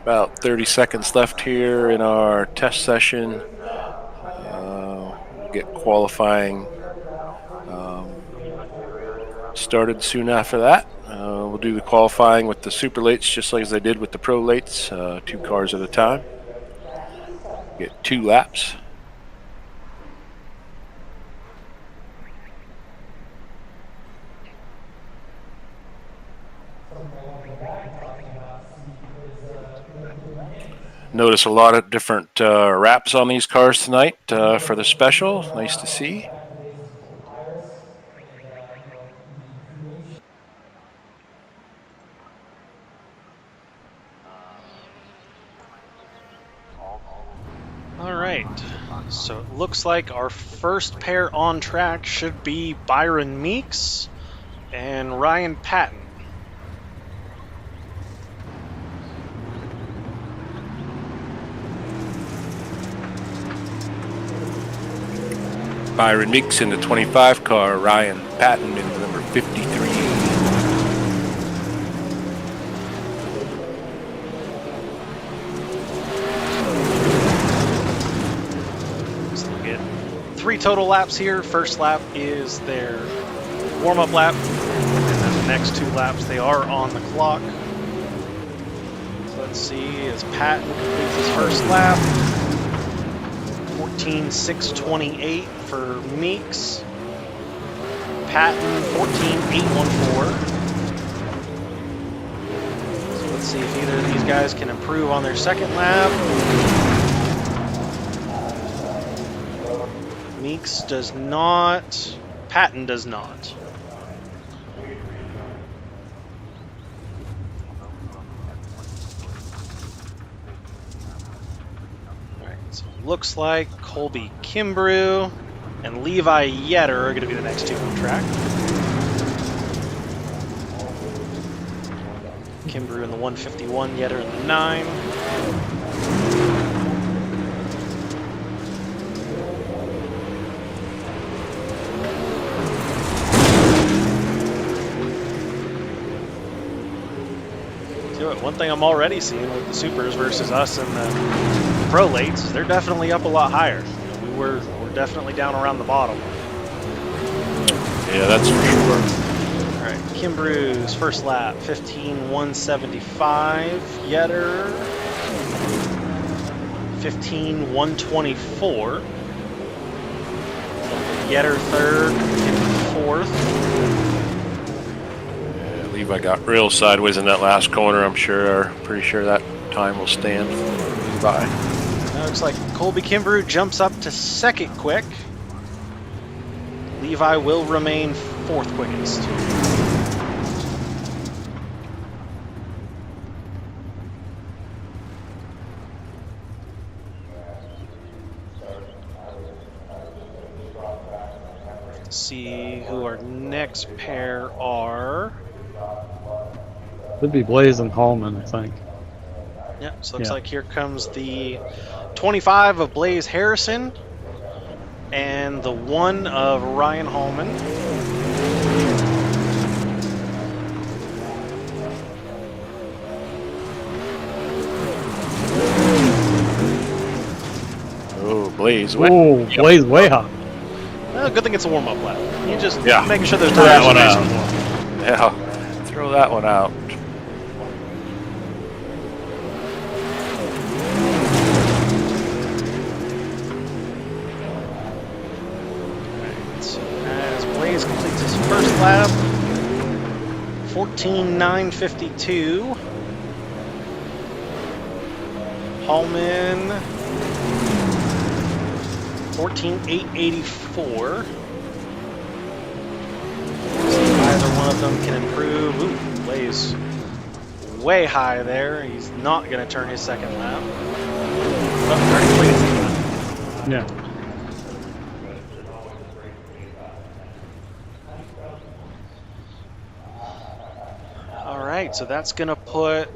About 30 seconds left here in our test session. We'll get qualifying started soon after that. We'll do the qualifying with the super lates just like as I did with the pro lates, 2 cars at a time. Get 2 laps. Notice a lot of different wraps on these cars tonight for the special. Nice to see. All right, so it looks like our first pair on track should be Byron Meeks and Ryan Patton. Byron Meeks in the 25 car, Ryan Patton in the number 53. So we'll get 3 total laps here. First lap is their warm-up lap, and then the next 2 laps they are on the clock. So let's see, as Patton completes his first lap, 14.628 for Meeks. Patton 14.814. So let's see if either of these guys can improve on their second lap. Meeks does not. Patton does not. Alright, so it looks like Colby Kimbrew and Levi Yetter are going to be the next 2 on track. Kimbrew in the 151, Yetter in the 9. One thing I'm already seeing with the supers versus us and the pro lates, they're definitely up a lot higher. You know, we're definitely down around the bottom. Yeah, that's for sure. All right, Kimbrew's first lap, 15.175. Yetter, 15.124. Yetter third, Kimbrey fourth. I got real sideways in that last corner. I'm pretty sure that time will stand by. Now looks like Colby Kimbrew jumps up to second quick. Levi will remain 4th quickest. Let's see who our next pair are. Could be Blaze and Hallman, I think. Yeah, so looks like here comes the 25 of Blaze Harrison and the 1 of Ryan Hallman. Oh, Blaze. Oh, Blaze way high. Well, good thing it's a warm-up lap. You just making sure those throw tires that one are nice out. and warm. Yeah, throw that one out. So as Blaze completes his first lap, 14.952. Hallman, 14.884. See if either one of them can improve. Ooh, Blaze way high there. He's not going to turn his second lap. Oh, Yeah. All right, so that's going to put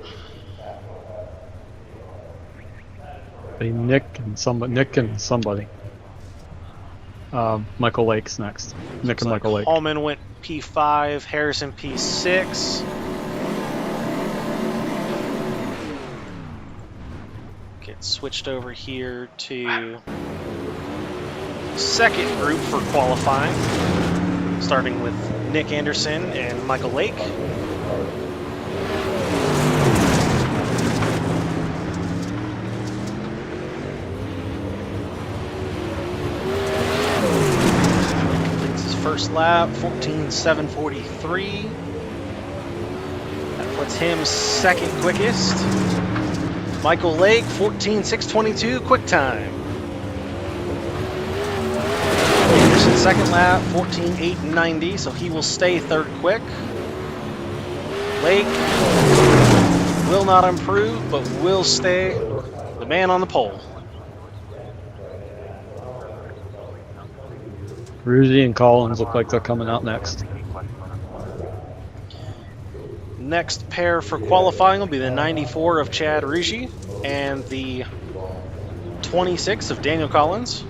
Nick and somebody. Michael Lake's next. Nick and Michael Lake. Hallman went P5, Harrison P6. Get switched over here to second group for qualifying, starting with Nick Anderson and Michael Lake. Completes his first lap, 14:7:43. That puts him second quickest. Michael Lake, 14:6:22, quick time. Anderson second lap, 14:8:90, so he will stay third quick. Lake will not improve, but will stay the man on the pole. Ruzi and Collins look like they're coming out next. Next pair for qualifying will be the 94 of Chad Ruji and the 26 of Daniel Collins.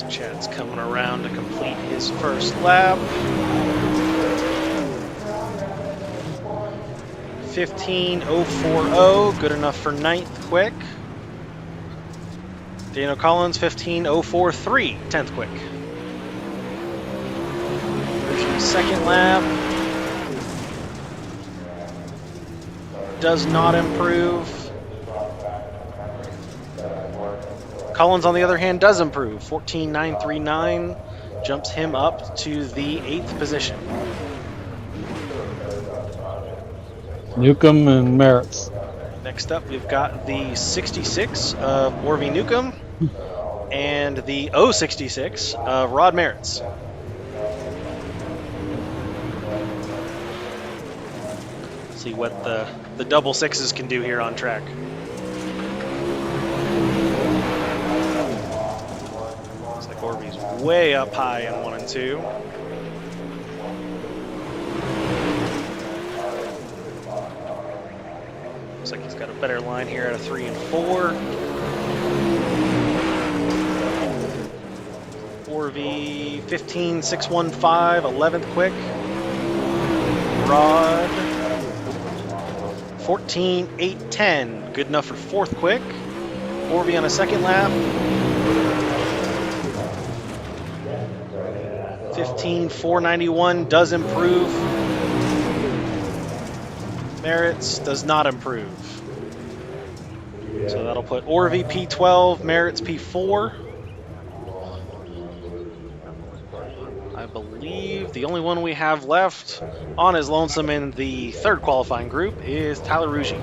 Chad's coming around to complete his first lap. 15:040, good enough for ninth quick. Daniel Collins, 15:043, 10th quick. Second lap. Does not improve. Collins, on the other hand, does improve. 14:939 jumps him up to the 8th position. Newcomb and Merritt's. Next up, we've got the 66 of Orvie Newcomb and the 066 of Rod Merritts. See what the double sixes can do here on track. Orvie's way up high in 1 and 2. Looks like he's got a better line here at a 3 and 4. Orvie 15:615, 11th quick. Rod 14:810, good enough for 4th quick. Orvie on a second lap. 15:491 does improve. Merritt's does not improve. So that'll put Orvie P12, Merritt's P4. I believe the only one we have left on his lonesome in the third qualifying group is Tyler Ruji.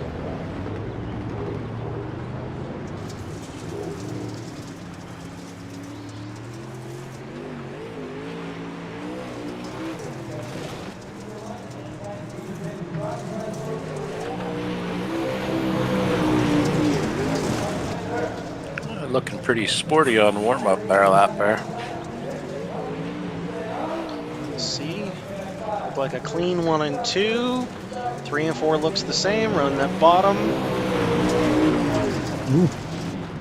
Looking pretty sporty on warm-up there, lap there. See, look like a clean 1 and 2. 3 and 4 looks the same. Run that bottom. Ooh.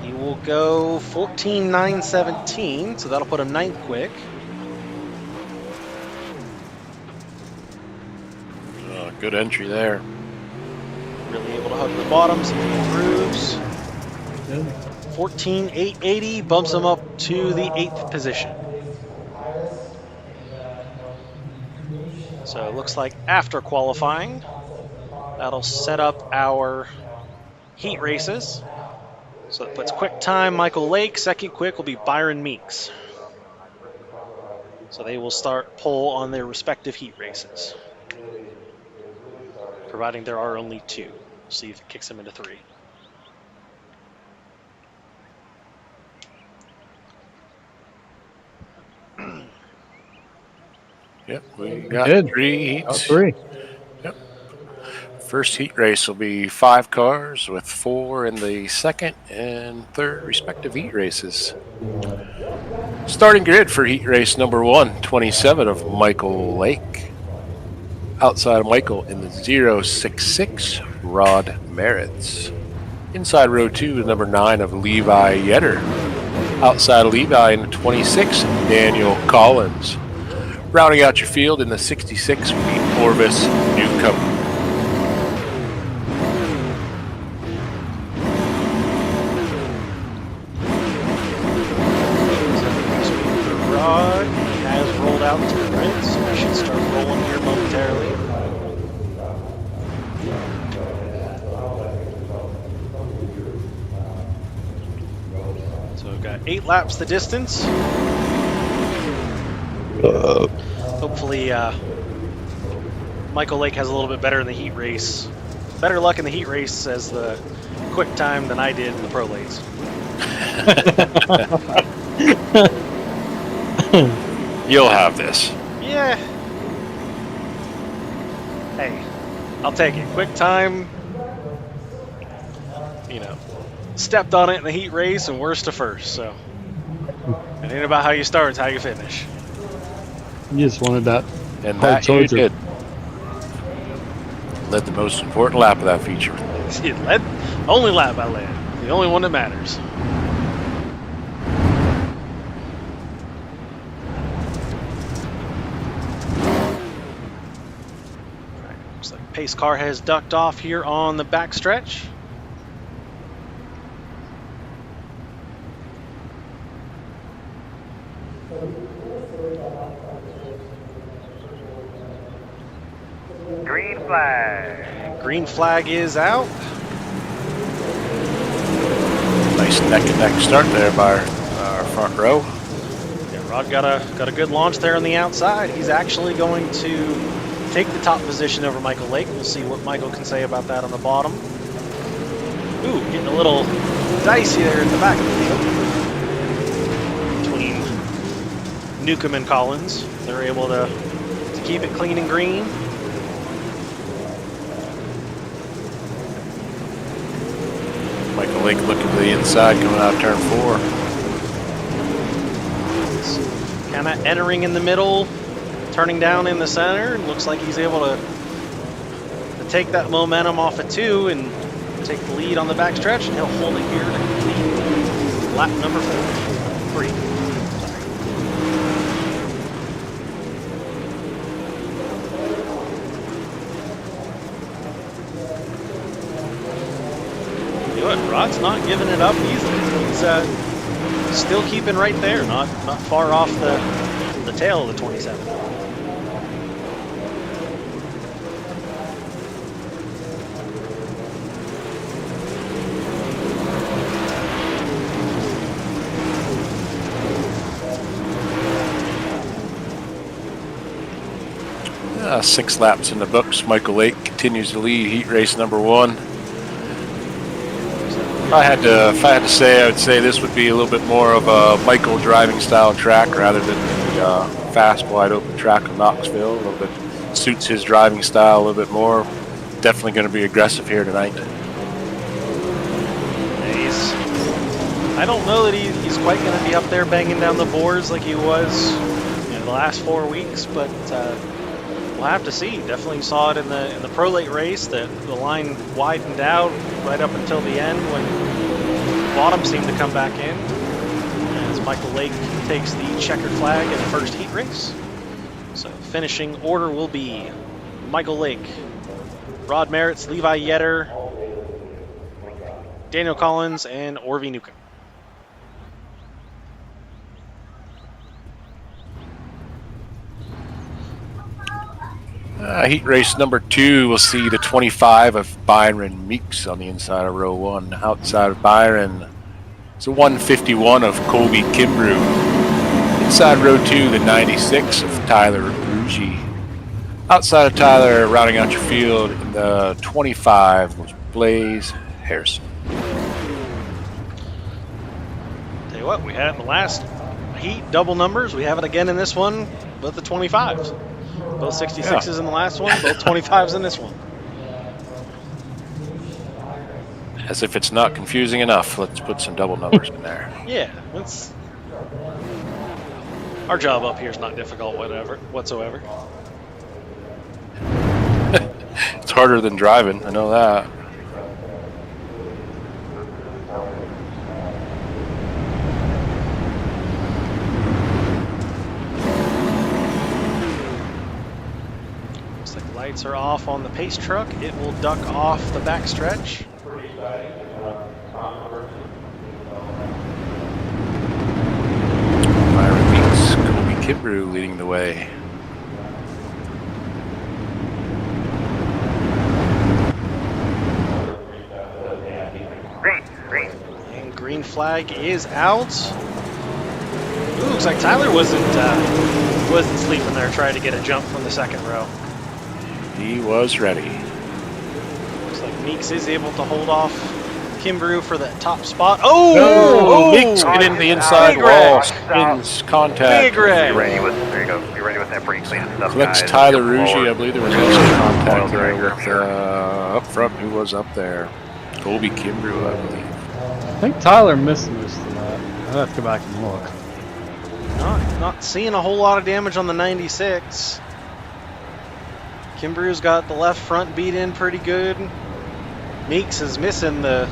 He will go 14:917, so that'll put him 9th quick. Good entry there. Really able to hug the bottom, so he improves. Good. 14:880 bumps him up to the 8th position. So it looks like after qualifying, that'll set up our heat races. So it puts quick time Michael Lake, second quick will be Byron Meeks. So they will start pole on their respective heat races, providing there are only 2. We'll see if it kicks them into 3. Yep, we got Good. 3 heats. 3. Yep. First heat race will be 5 cars with 4 in the second and third respective heat races. Starting grid for heat race number 1, 27 of Michael Lake. Outside of Michael in the 066, Rod Meritz. Inside row 2, the number 9 of Levi Yetter. Outside of Levi in the 26, Daniel Collins. Rounding out your field in the 66 will be Orvis Newcomb. Rod has rolled out to the right, so we should start rolling here momentarily. So we've got 8 laps the distance. Hopefully, Michael Lake has a little bit better in the heat race. Better luck in the heat race as the quick time than I did in the pro lates. You'll have this. Yeah. Hey, I'll take it. Quick time. You know, stepped on it in the heat race and worst to first. So it ain't about how you start; it's how you finish. You just wanted that. And hard that you soldier. did. Led the most important lap of that feature. It led, only lap I led. The only one that matters. Looks like pace car has ducked off here on the backstretch. Green flag. Green flag is out. Nice neck and neck start there by our front row. Yeah, Rod got a good launch there on the outside. He's actually going to take the top position over Michael Lake. We'll see what Michael can say about that on the bottom. Ooh, getting a little dicey there at the back of the field between Newcomb and Collins. They're able to keep it clean and green. Michael Lake looking to the inside, coming out of turn 4. Kind of entering in the middle, turning down in the center. Looks like he's able to take that momentum off of 2 and take the lead on the backstretch, and he'll hold it here to complete lap number 3. Rod's not giving it up easily. He's still keeping right there, not far off the tail of the 27. Six laps in the books. Michael Lake continues to lead heat race number 1. If I had to say, I would say this would be a little bit more of a Michael driving style track rather than the fast, wide open track of Knoxville. A little bit suits his driving style a little bit more. Definitely going to be aggressive here tonight. I don't know that he's quite going to be up there banging down the boards like he was the last 4 weeks, but we'll have to see. Definitely saw it in the pro late race that the line widened out right up until the end when the bottom seemed to come back in as Michael Lake takes the checkered flag in the first heat race. So finishing order will be Michael Lake, Rod Meritz, Levi Yetter, Daniel Collins, and Orvi Newcomb. Heat race number 2, we'll see the 25 of Byron Meeks on the inside of row 1. Outside of Byron, it's a 151 of Colby Kimbrough. Inside row 2, the 96 of Tyler Rugy. Outside of Tyler, rounding out your field in the 25 was Blaze Harrison. Tell you what, we had it in the last heat, double numbers. We have it again in this one, both the 25s. Both 66s in the last one, both 25s in this one. As if it's not confusing enough, let's put some double numbers in there. Yeah, let's Our job up here is not difficult whatsoever. It's harder than driving, I know that. Looks like lights are off on the pace truck. It will duck off the backstretch. Byron Meeks, Colby Kimbrough leading the way. Green. And green flag is out. Ooh, looks like Tyler wasn't sleeping there trying to get a jump from the second row. He was ready. Looks like Meeks is able to hold off Kimbrough for that top spot. Oh! Meeks get into the inside Big wall, wreck. spins contact. Big wreck. Be ready with, there you go. Be ready with that pretty clean stuff, Collects guys. Tyler Get Ruggie. forward. I believe there was also contact Oil there director, I'm with sure. up front. Who was up there? Colby Kimbrough, I believe. I think Tyler missed most of that. I'd have to go back and look. Not seeing a whole lot of damage on the 96. Kimbrough's got the left front beat in pretty good. Meeks is missing the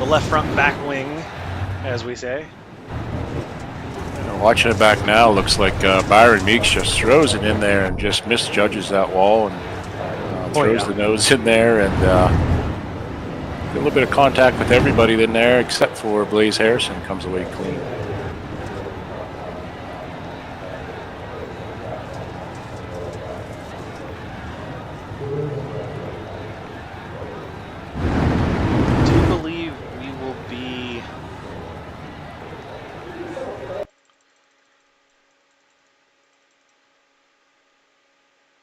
left front back wing, as we say. Watching it back now, looks like Byron Meeks just throws it in there and just misjudges that wall and throws the nose in there and a little bit of contact with everybody in there except for Blaze Harrison comes away clean. Do you believe we will be...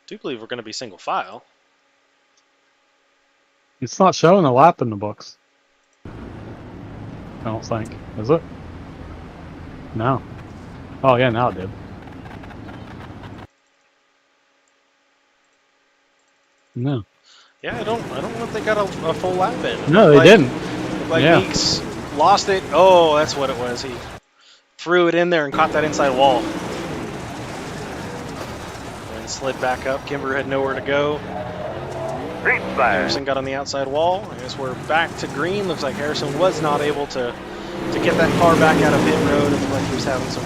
do believe we're going to be single file. It's not showing a lap in the books. I don't think. Is it? No. Oh yeah, now it did. No. Yeah, I don't know if they got a full lap in. No, they didn't. Looked like Yeah. Meeks lost it. Oh, that's what it was. He threw it in there and caught that inside wall. And slid back up. Kimbrough had nowhere to go. Green flag. Harrison got on the outside wall. I guess we're back to green. Looks like Harrison was not able to get that car back out of pit road. It looked like he was having some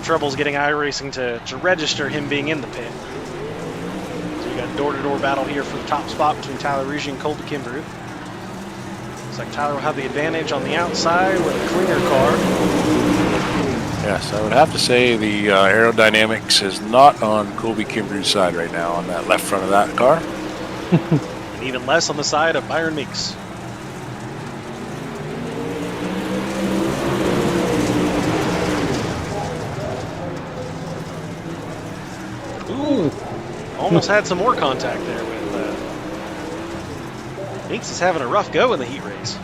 troubles getting iRacing to register him being in the pit. So we got a door-to-door battle here for the top spot between Tyler Ruggie and Colby Kimbrough. Looks like Tyler will have the advantage on the outside with a cleaner car. Yes, I would have to say the aerodynamics is not on Colby Kimbrough's side right now on that left front of that car. And even less on the side of Byron Meeks. Ooh, almost had some more contact there with Meeks is having a rough go in the heat race.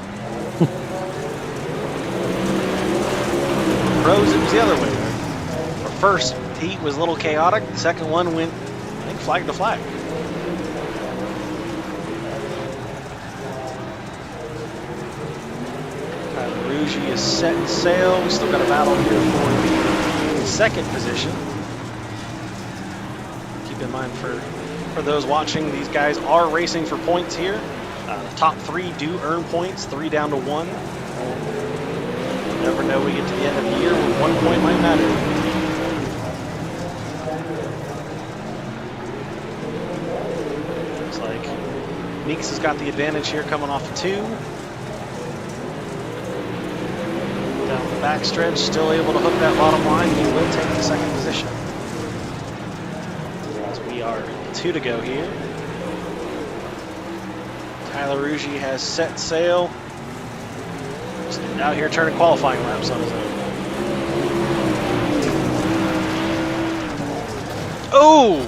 Pros, it was the other way. Our first heat was a little chaotic. The second one went, I think, flag to flag. Tyler Ruggie is set sail. We still got a battle here for the second position. Keep in mind for those watching, these guys are racing for points here. The top three do earn points, 3 down to 1. You never know, we get to the end of the year where 1 point might matter. Looks like Meeks has got the advantage here coming off of 2. Down the backstretch, still able to hook that bottom line. He will take the second position. As we are 2 to go here. Tyler Ruggie has set sail. Just out here turning qualifying laps on his own. Oh!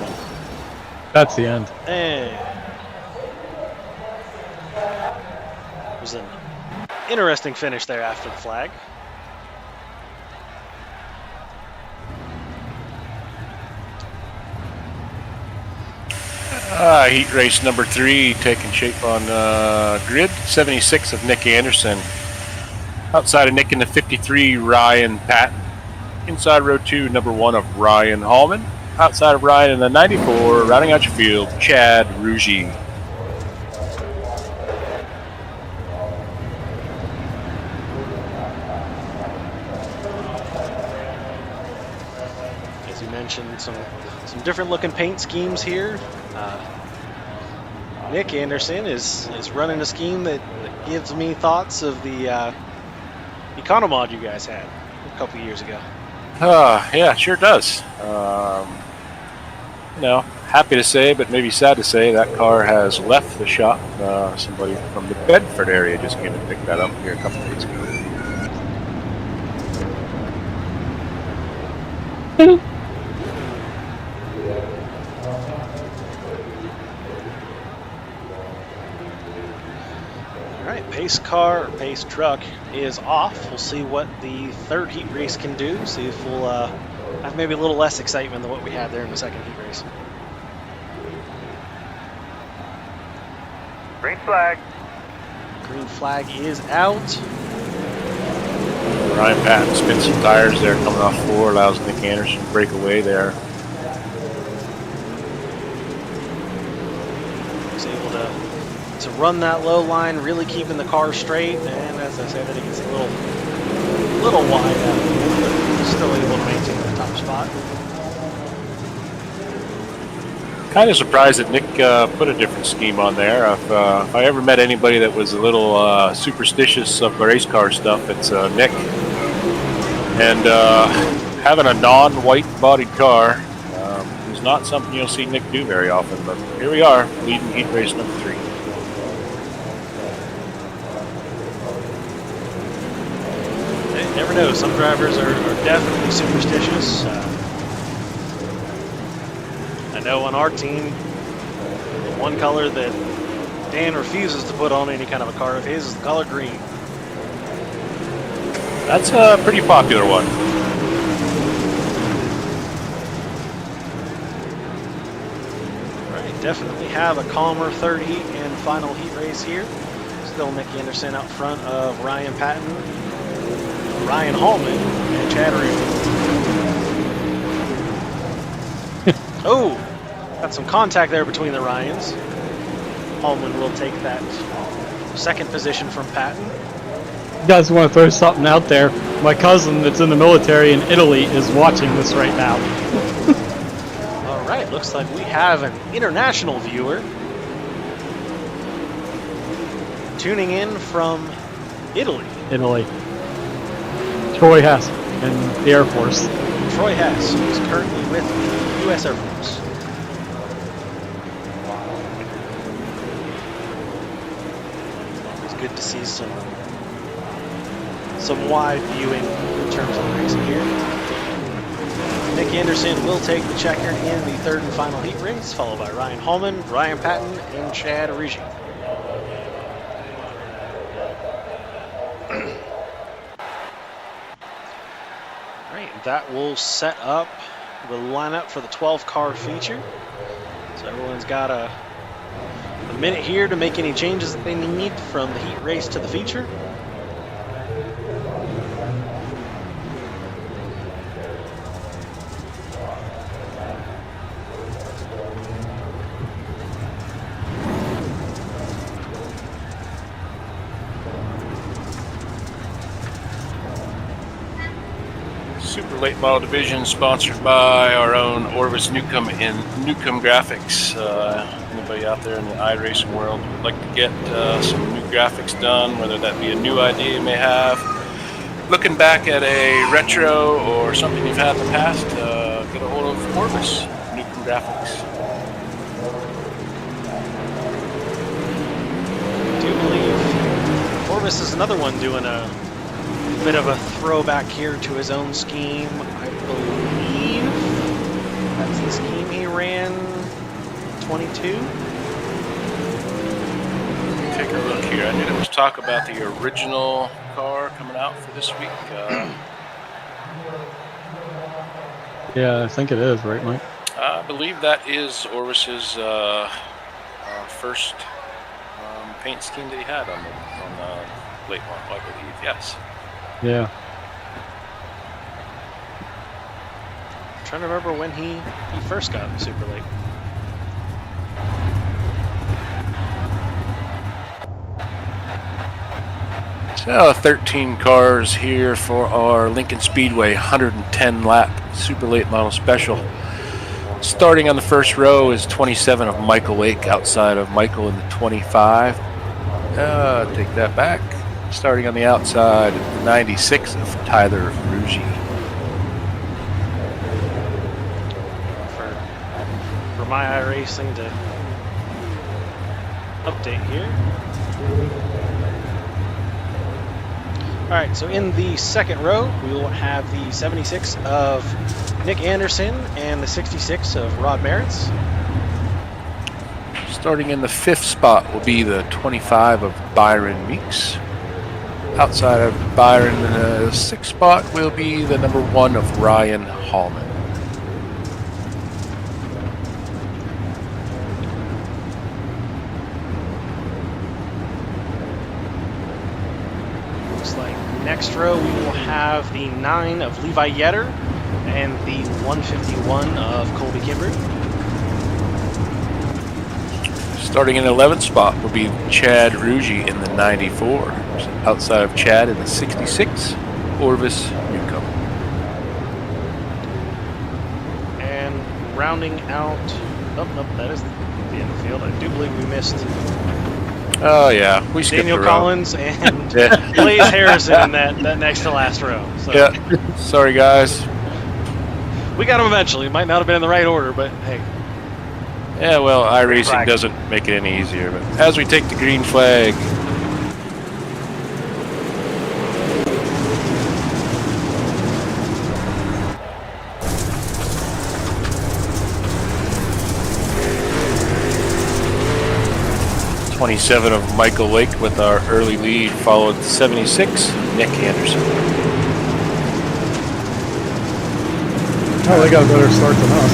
That's the end. And it was an interesting finish there after the flag. Heat race number 3 taking shape on grid 76 of Nick Anderson. Outside of Nick in the 53, Ryan Patton. Inside row 2, number 1 of Ryan Hallman. Outside of Ryan in the 94, rounding out your field, Chad Rugy. As you mentioned, some different looking paint schemes here. Nick Anderson is running a scheme that gives me thoughts of the Economod you guys had a couple years ago. Yeah, sure does. Happy to say, but maybe sad to say, that car has left the shop. Somebody from the Bedford area just came and picked that up here a couple days ago. All right, pace truck is off. We'll see what the third heat race can do. See if we'll have maybe a little less excitement than what we had there in the second heat race. Green flag. Green flag is out. Ryan Patton spins some tires there coming off 4, allows Nick Anderson to break away there. He's able to run that low line, really keeping the car straight. And as I said, that he gets a little wide out here, but still able to maintain the top spot. Kind of surprised that Nick put a different scheme on there. If I ever met anybody that was a little superstitious of race car stuff, it's Nick. And having a non-white bodied car is not something you'll see Nick do very often. But here we are, leading heat race number 3. You never know. Some drivers are definitely superstitious. I know on our team, the one color that Dan refuses to put on any kind of a car of his is the color green. That's a pretty popular one. All right, definitely have a calmer third heat and final heat race here. Still Nick Anderson out front of Ryan Patton, Ryan Hallman, and Chad Reed. Oh! Got some contact there between the Ryans. Hallman will take that second position from Patton. You guys want to throw something out there? My cousin that's in the military in Italy is watching this right now. All right, looks like we have an international viewer tuning in from Italy. Italy. Troy Hess in the Air Force. Troy Hess, who's currently with the U.S. Air Force. It's good to see some wide viewing in terms of the racing here. Nick Anderson will take the checker in the third and final heat race, followed by Ryan Hallman, Ryan Patton, and Chad Reed. Right, that will set up the lineup for the 12-car feature. So everyone's got a minute here to make any changes that they need from the heat race to the feature. Super late model division sponsored by our own Orvis Newcomb and Newcomb Graphics. Anybody out there in the iRacing world would like to get some new graphics done, whether that be a new idea you may have, looking back at a retro or something you've had in the past, get a hold of Orvis Newcomb Graphics. I do believe Orvis is another one doing a bit of a throwback here to his own scheme. I believe that's the scheme he ran 22. Take a look here. I knew there was talk about the original car coming out for this week. Yeah, I think it is, right, Mike? I believe that is Orvis's first paint scheme that he had on the late model, I believe. Yes. Yeah. trying to remember when he first got super late. So 13 cars here for our Lincoln Speedway 110 lap super late model special. Starting on the first row is 27 of Michael Lake outside of Michael in the 25. Take that back. Starting on the outside, 96 of Tyler Ruggie. For my iRacing to update here. All right, so in the second row, we will have the 76 of Nick Anderson and the 66 of Rod Merritts. Starting in the fifth spot will be the 25 of Byron Meeks. Outside of Byron in the sixth spot will be the number 1 of Ryan Hallman. Looks like next row we will have the 9 of Levi Yetter and the 151 of Colby Kimbrough. Starting in the 11th spot will be Chad Ruggie in the 94. Outside of Chad in the 66, Orvis Newcomb. And rounding out, oh, nope, that is the end of the field. I do believe we missed Oh yeah, we skipped Daniel a row. Collins and Yeah. Blaze Harrison in that next to last row. So Yeah, sorry guys. we got him eventually. Might not have been in the right order, but hey. Yeah, well, iRacing flag. doesn't make it any easier. But as we take the green flag, '27 of Michael Lake with our early lead, followed 76 Nick Anderson. Oh, they got a better start than us.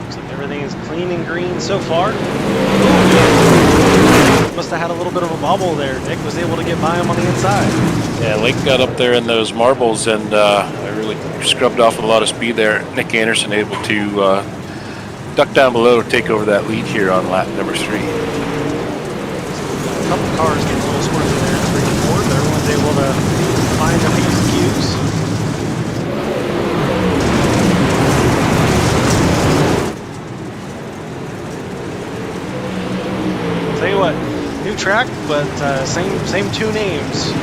Looks like everything is clean and green so far. Must have had a little bit of a bobble there. Nick was able to get by him on the inside. Yeah, Lake got up there in those marbles and I really scrubbed off with a lot of speed there. Nick Anderson able to duck down below to take over that lead here on lap number 3. A couple cars getting a little squirty there in 3 and 4, but everyone's able to find their P's and Q's. Tell you what, new track, but same 2 names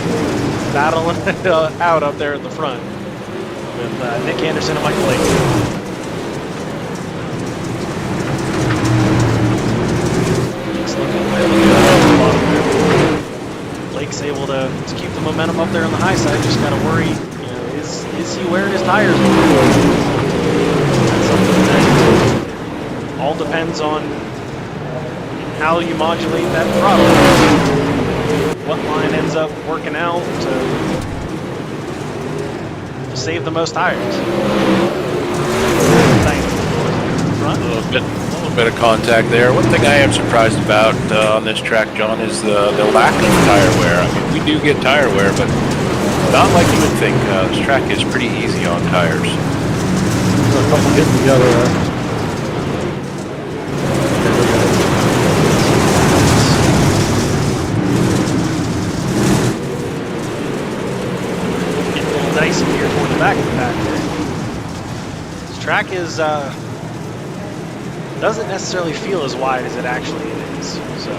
battling it out up there at the front with Nick Anderson and Michael Lake. Nick's looking way up at the bottom there. Lake's able to keep the momentum up there on the high side. Just got to worry, is he wearing his tires? That's something that all depends on how you modulate that throttle. What line ends up working out to save the most tires. A little bit of contact there. One thing I am surprised about on this track, John, is the lack of tire wear. I mean, we do get tire wear, but not like you would think. This track is pretty easy on tires. There's a couple getting together there. Dicey here toward the back of the pack there. This track is doesn't necessarily feel as wide as it actually is, so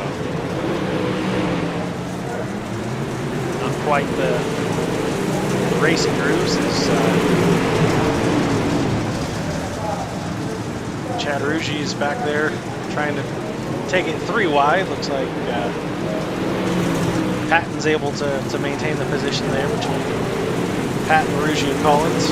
not quite the racing grooves as Chad Ruggie is back there trying to take it 3 wide. Looks like Patton's able to maintain the position there between Patton, Ruggie, and Collins.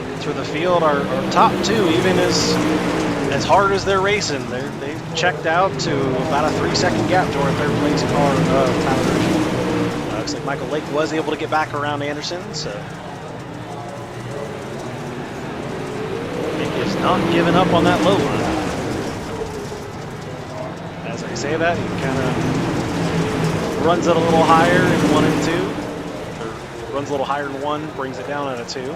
Looking through the field, our top 2, even as hard as they're racing, they've checked out to about a 3-second gap to our 3rd place car, Tyler Ruggie. Looks like Michael Lake was able to get back around Anderson, so Nick is not giving up on that low line. As I say that, he kind of runs it a little higher in 1 and 2. Or runs a little higher in 1, brings it down at a 2.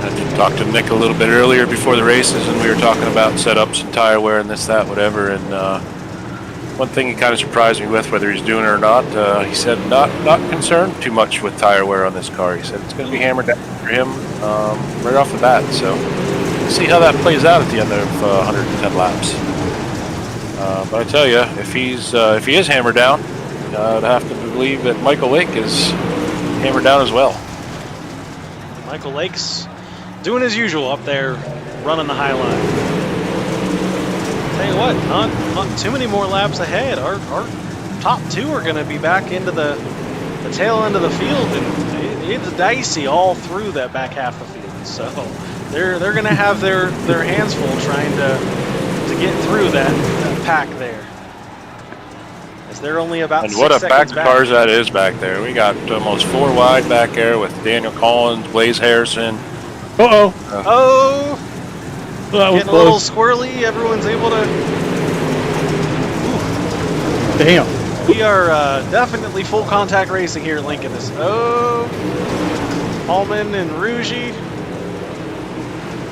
I talked to Nick a little bit earlier before the races, and we were talking about setups and tire wear and this, that, whatever. And one thing he kind of surprised me with, whether he's doing it or not, he said not concerned too much with tire wear on this car. He said it's going to be hammered down for him right off the bat. So we'll see how that plays out at the end of 110 laps. But I tell you, if he is hammered down, I'd have to believe that Michael Lake is hammered down as well. Michael Lake's doing his usual up there, running the high line. Tell you what, not too many more laps ahead. Our top 2 are going to be back into the tail end of the field, and it's dicey all through that back half of the field. So they're going to have their hands full trying to get through that pack there. As they're only about and 6 what a pack seconds of back. cars that is back there. We got almost 4 wide back there with Daniel Collins, Blaze Harrison. Uh-oh. Oh, That was getting a little close. squirrely. Everyone's able to. Damn. We are definitely full contact racing here at Lincoln. Hallman and Ruggie.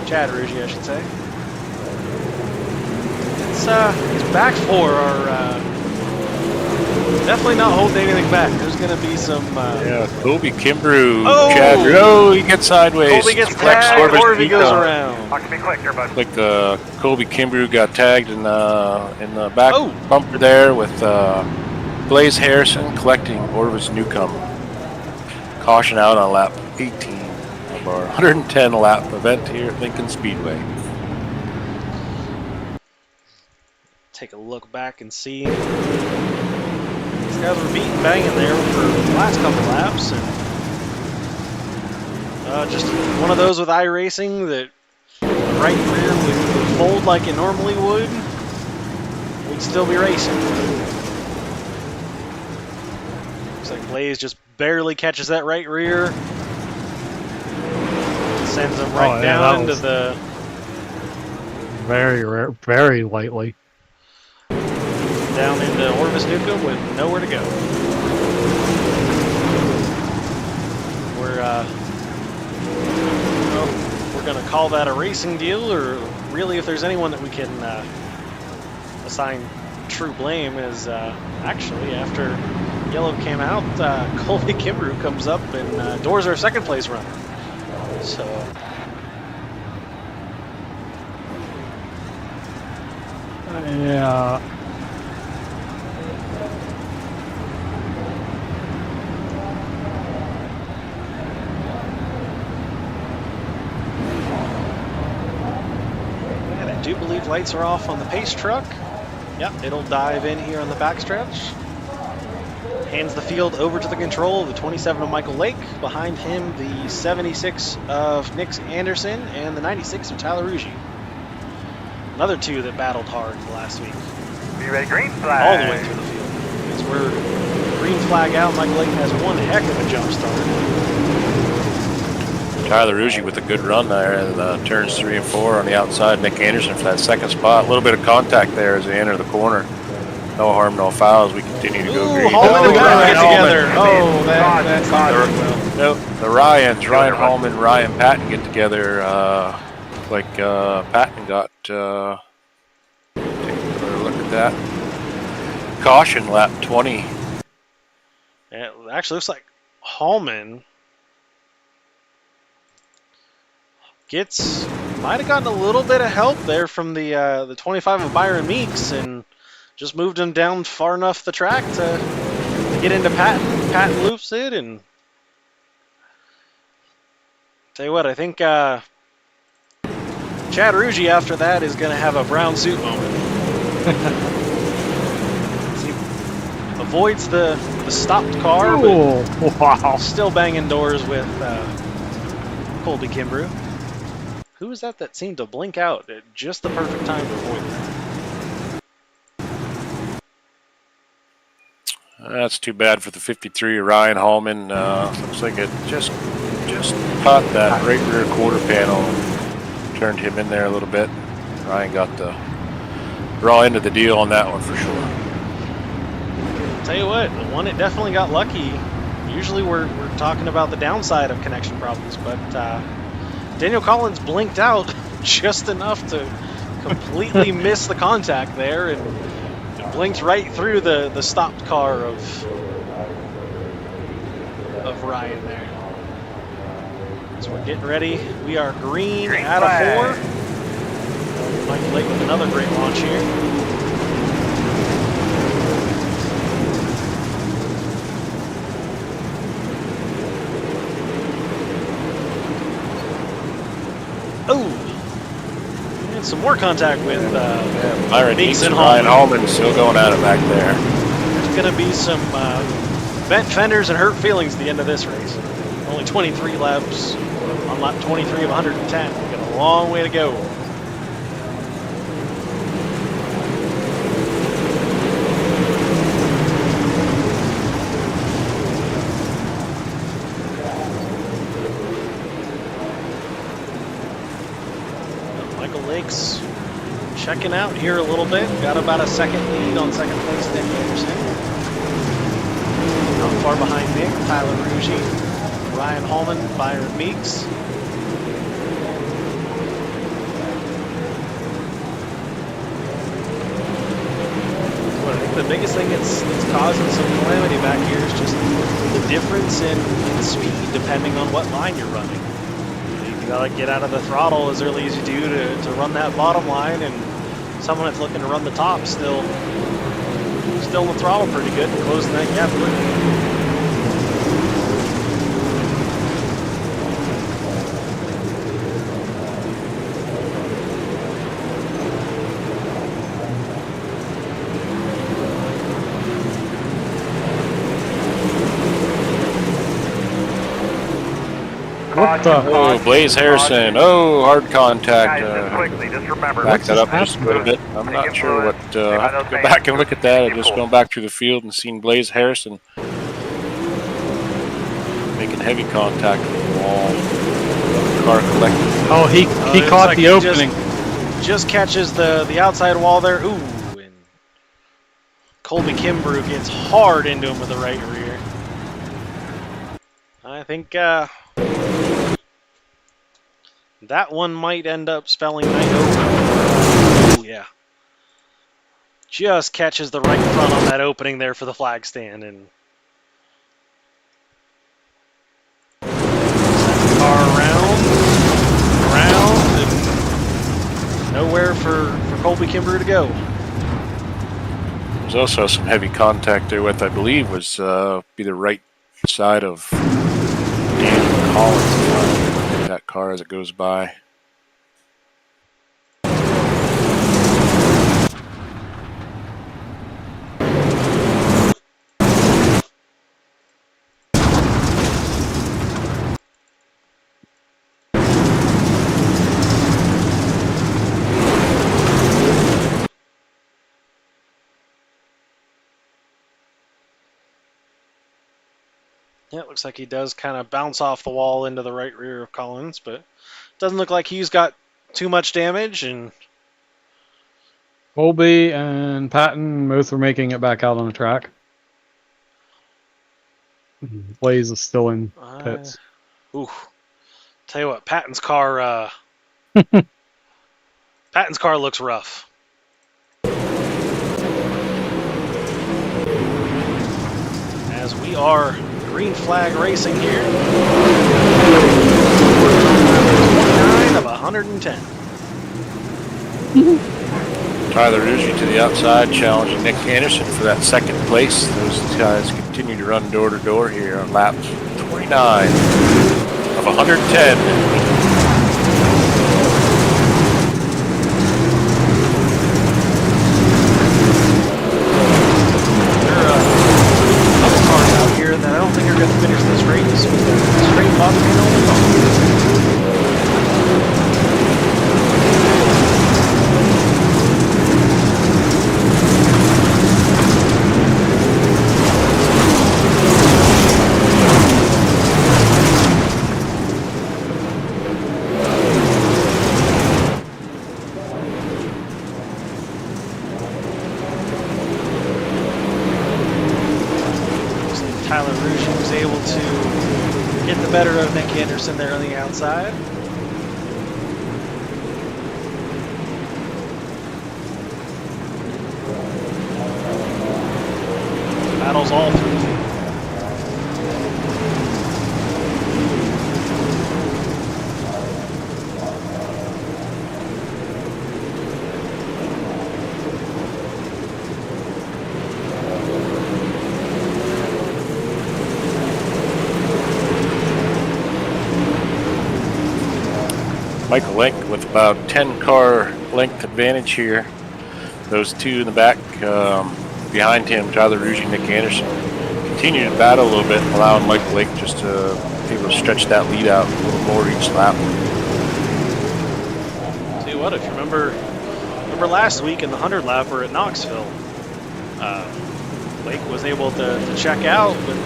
Chad Ruggie, I should say. These back 4 are definitely not holding anything back. There's going to be some. Colby Kimbrough, Oh! Chad. He gets sideways. Colby gets collects tagged, Orvis Orvie goes Newcomb. around. Talk to me quick here, bud. Like Colby Kimbrough got tagged in the back Oh. bumper there with Blaze Harrison collecting Orvis Newcomb. Caution out on lap 18 of our 110 lap event here at Lincoln Speedway. Take a look back and see. These guys were beating banging there for the last couple laps, and just one of those with iRacing that the right rear would fold like it normally would. We'd still be racing. Looks like Blaze just barely catches that right rear. Sends him right down into the. Very rare, very lightly. Down into Orvis Newcomb with nowhere to go. We're going to call that a racing deal, or really, if there's anyone that we can assign true blame, is actually after yellow came out, Colby Kimbrough comes up and doors our second place runner. So. Yeah. And I do believe lights are off on the pace truck. Yep, it'll dive in here on the backstretch. Hands the field over to the control of the 27 of Michael Lake. Behind him, the 76 of Nick Anderson and the 96 of Tyler Ruggie. Another 2 that battled hard last week. Be ready, green flag. All the way through the field. As we're green flag out, Michael Lake has one heck of a jump start. Tyler Ruggie with a good run there in turns 3 and 4 on the outside. Nick Anderson for that second spot. A little bit of contact there as they enter the corner. No harm, no foul as we continue to go green. Hallman and Patton get Hallman. together. Oh, that's not very well. Nope, the Ryans, Ryan Hallman, Ryan Patton get together. Patton got, take a look at that. Caution, lap 20. It actually looks like Hallman might have gotten a little bit of help there from the 25 of Byron Meeks and just moved him down far enough the track to get into Patton. Patton loops it, and tell you what, I think Chad Ruggie after that is going to have a brown suit moment. He avoids the stopped car, but Wow. still banging doors with Colby Kimbrough. Who was that seemed to blink out at just the perfect time to avoid that? That's too bad for the 53 Ryan Hallman. Looks like it just caught that right rear quarter panel and turned him in there a little bit. Ryan got the raw end of the deal on that one for sure. Tell you what, the one it definitely got lucky. Usually we're talking about the downside of connection problems, but Daniel Collins blinked out just enough to completely miss the contact there and blinked right through the stopped car of Ryan there. So we're getting ready. We are green out of 4. Michael Lake with another great launch here. Oh! And some more contact with Myron Meeks and Ryan Hallman still going at it back there. There's going to be some bent fenders and hurt feelings at the end of this race. Only 23 laps on lap 23 of 110. We've got a long way to go. Michael Lake's checking out here a little bit. Got about a second lead on second place, Denny Anderson. Not far behind Nick, Tyler Ruggie, Ryan Hallman, Byron Meeks. Well, I think the biggest thing that's causing some calamity back here is just the difference in speed depending on what line you're running. You gotta get out of the throttle as early as you do to run that bottom line, and someone that's looking to run the top still in the throttle pretty good and closing that gap quickly. What the? Oh, Blaze Harrison. Oh, hard contact. Guys, just quickly, just remember. Back that up just a little bit. I'm not sure what. I have to go back and look at that. I just going back through the field and seen Blaze Harrison making heavy contact with the wall. Car collected. Oh, he caught like the he opening. Just catches the outside wall there. Ooh, and Colby Kimbrough gets hard into him with the right rear. I think that one might end up spelling night over. Ooh, yeah. Just catches the right front on that opening there for the flag stand, and car around, and nowhere for Colby Kimbrough to go. There's also some heavy contact there with, I believe, was be the right side of Daniel Collins. That car as it goes by. Yeah, it looks like he does kind of bounce off the wall into the right rear of Collins, but doesn't look like he's got too much damage. And Colby and Patton both were making it back out on the track. Blaze is still in pits. Ooh, tell you what, Patton's car looks rough. As we are green flag racing here. 29 of 110. Tyler Ruggie to the outside, challenging Nick Anderson for that second place. Those guys continue to run door to door here on laps 29 of 110. That I don't think are going to finish this race with a straight bottom end on the top. able to get the better of Nick Anderson there on the outside. Battles all through the field. Michael Link with about 10 car length advantage here. Those two in the back behind him, Tyler Rugy and Nick Anderson, continue to battle a little bit, allowing Michael Link just to be able to stretch that lead out a little more each lap. Tell you what, if you remember last week in the 100 lapper at Knoxville, Lake was able to check out, but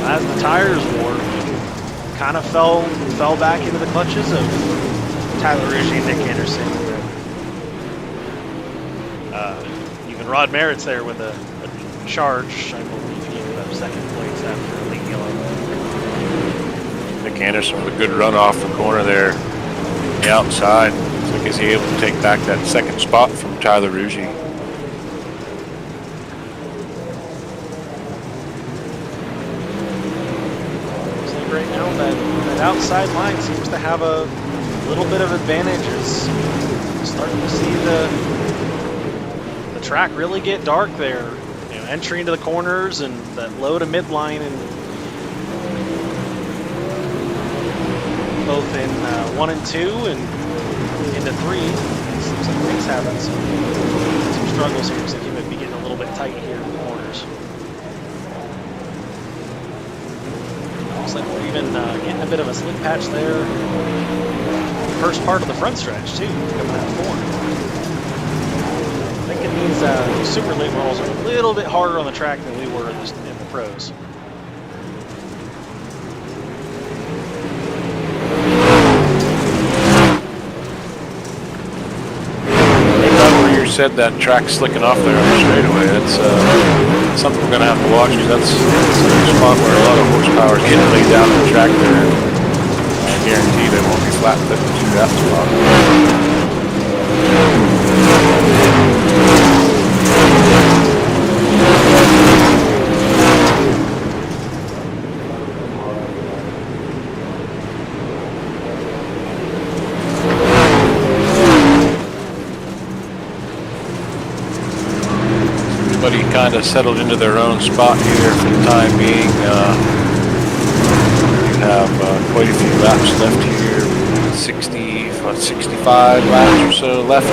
as the tires wore, kind of fell back into the clutches of Tyler Rugy and Nick Anderson. Even Rod Merritt's there with a charge. I believe he ended up second place after a late yellow. Nick Anderson with a good run off the corner there on the outside. So I guess he's able to take back that second spot from Tyler Rugy. Looks like right now that outside line seems to have a little bit of advantage. It's starting to see the track really get dark there. You know, entry into the corners and that low to midline, and both in 1 and 2 and into 3. Seems like Nick's having some struggles here. Seems like he might be getting a little bit tight here in the corners. Looks like we're even getting a bit of a slip patch there. First part of the front stretch too, coming out of 4. I think it means super late models are a little bit harder on the track than we were in the pros. Said that track slicking off there on the straightaway. That's something we're going to have to watch, because that's a spot where a lot of horsepower is getting laid down the track there. I guarantee they won't be flat flipping through that spot. Everybody kind of settled into their own spot here for the time being. We have quite a few laps left here, 65 laps or so left.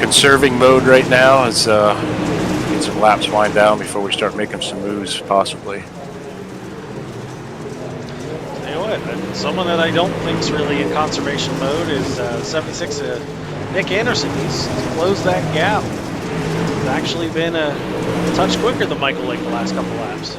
Conserving mode right now as get some laps wind down before we start making some moves, possibly. Tell you what, someone that I don't think's really in conservation mode is 76. Nick Anderson. He's closed that gap. He's actually been a touch quicker than Michael Lake the last couple laps.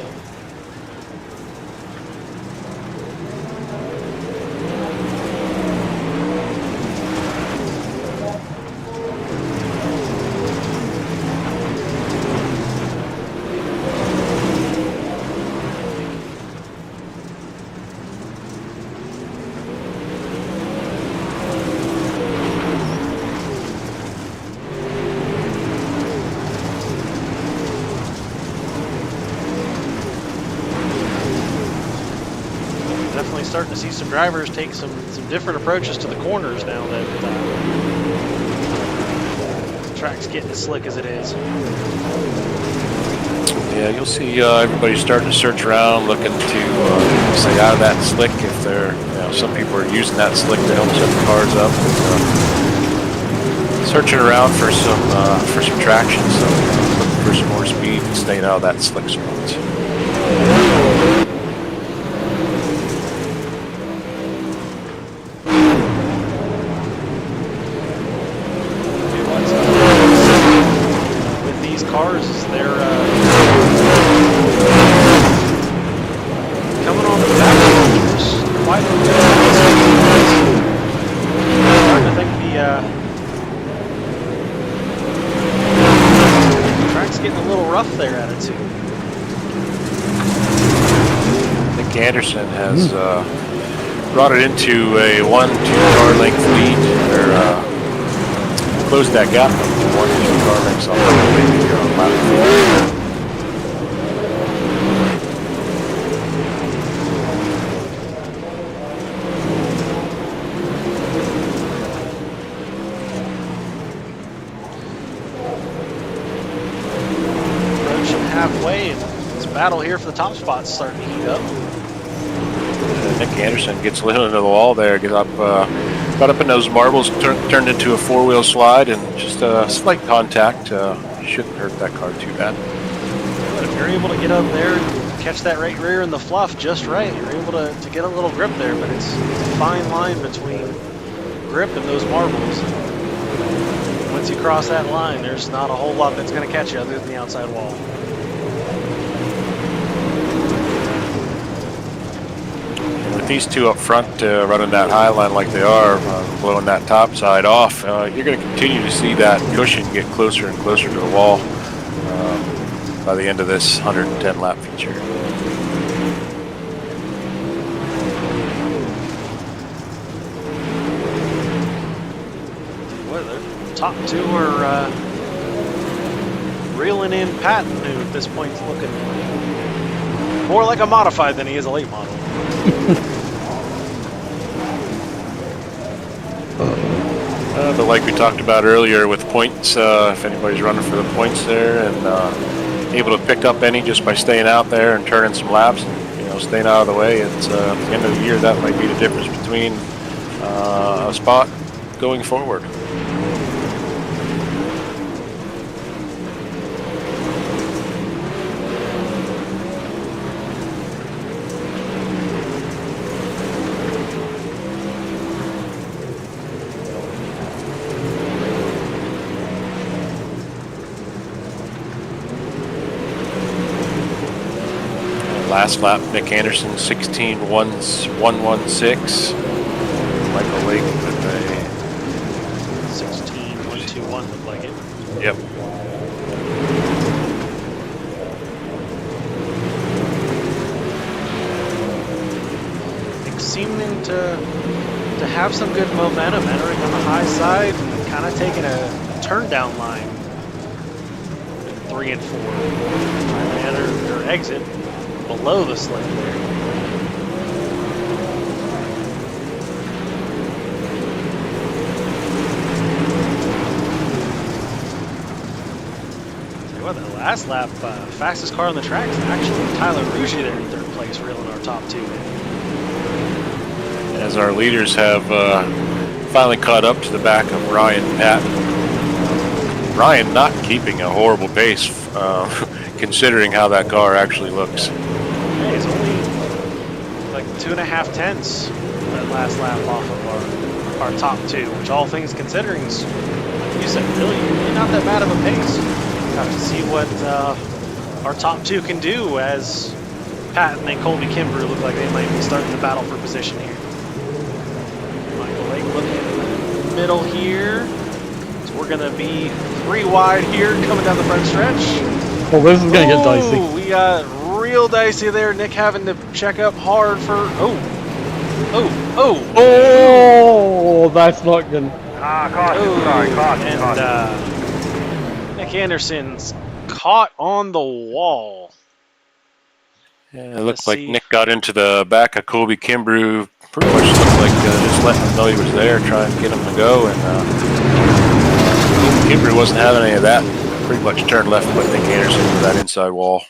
Starting to see some drivers take some different approaches to the corners now that the track's getting as slick as it is. Yeah, you'll see everybody starting to search around, looking to stay out of that slick. If they're, some people are using that slick to help set the cars up. Searching around for some traction, so looking for some more speed and staying out of that slick spots. Getting a little rough there attitude. Nick Anderson has brought it into a 1-2 car length lead, or closed that gap to 1-2 car lengths on the lead here on lap 4. Halfway, and this battle here for the top spot's starting to heat up. Nick Anderson gets lit into the wall there, got up in those marbles, turned into a four-wheel slide, and just a slight contact. Shouldn't hurt that car too bad. But if you're able to get up there and catch that right rear in the fluff just right, you're able to get a little grip there, but it's a fine line between grip and those marbles. Once you cross that line, there's not a whole lot that's going to catch you other than the outside wall. These two up front running that high line like they are, blowing that top side off, you're going to continue to see that cushion get closer and closer to the wall by the end of this 110 lap feature. Well, the top two are reeling in Patton, who at this point is looking more like a modified than he is a late model. But like we talked about earlier with points, if anybody's running for the points there and able to pick up any just by staying out there and turning some laps and staying out of the way, it's at the end of the year that might be the difference between a spot going forward. Last lap, Nick Anderson, 16.116. Michael Lake with a 16.121 looked like it. Yep. Nick seeming to have some good momentum, entering on the high side and kind of taking a turn down line in 3 and 4. Trying to enter their exit below the slip there. Tell you what, the last lap, fastest car on the track is actually Tyler Ruggie there in 3rd place, reeling our top 2 in. As our leaders have finally caught up to the back of Ryan Patton. Ryan not keeping a horrible pace, considering how that car actually looks. Hey, it's only like 2.5 tenths that last lap off of our top 2, which all things considering is, like you said, really not that bad of a pace. We'll have to see what our top 2 can do, as Patton and Colby Kimbrough look like they might be starting the battle for position here. Michael Lake looking in the middle here. So we're going to be 3 wide here coming down the front stretch. Well, this is going to get dicey. We got real dicey there. Nick having to check up hard for... Oh, that's not good. Caution, sorry, caution. And Nick Anderson's caught on the wall. Yeah, it looked like Nick got into the back of Colby Kimbrough. Pretty much looked like just letting him know he was there, trying to get him to go. And Kimbrough wasn't having any of that. Pretty much turned left with Nick Anderson to that inside wall.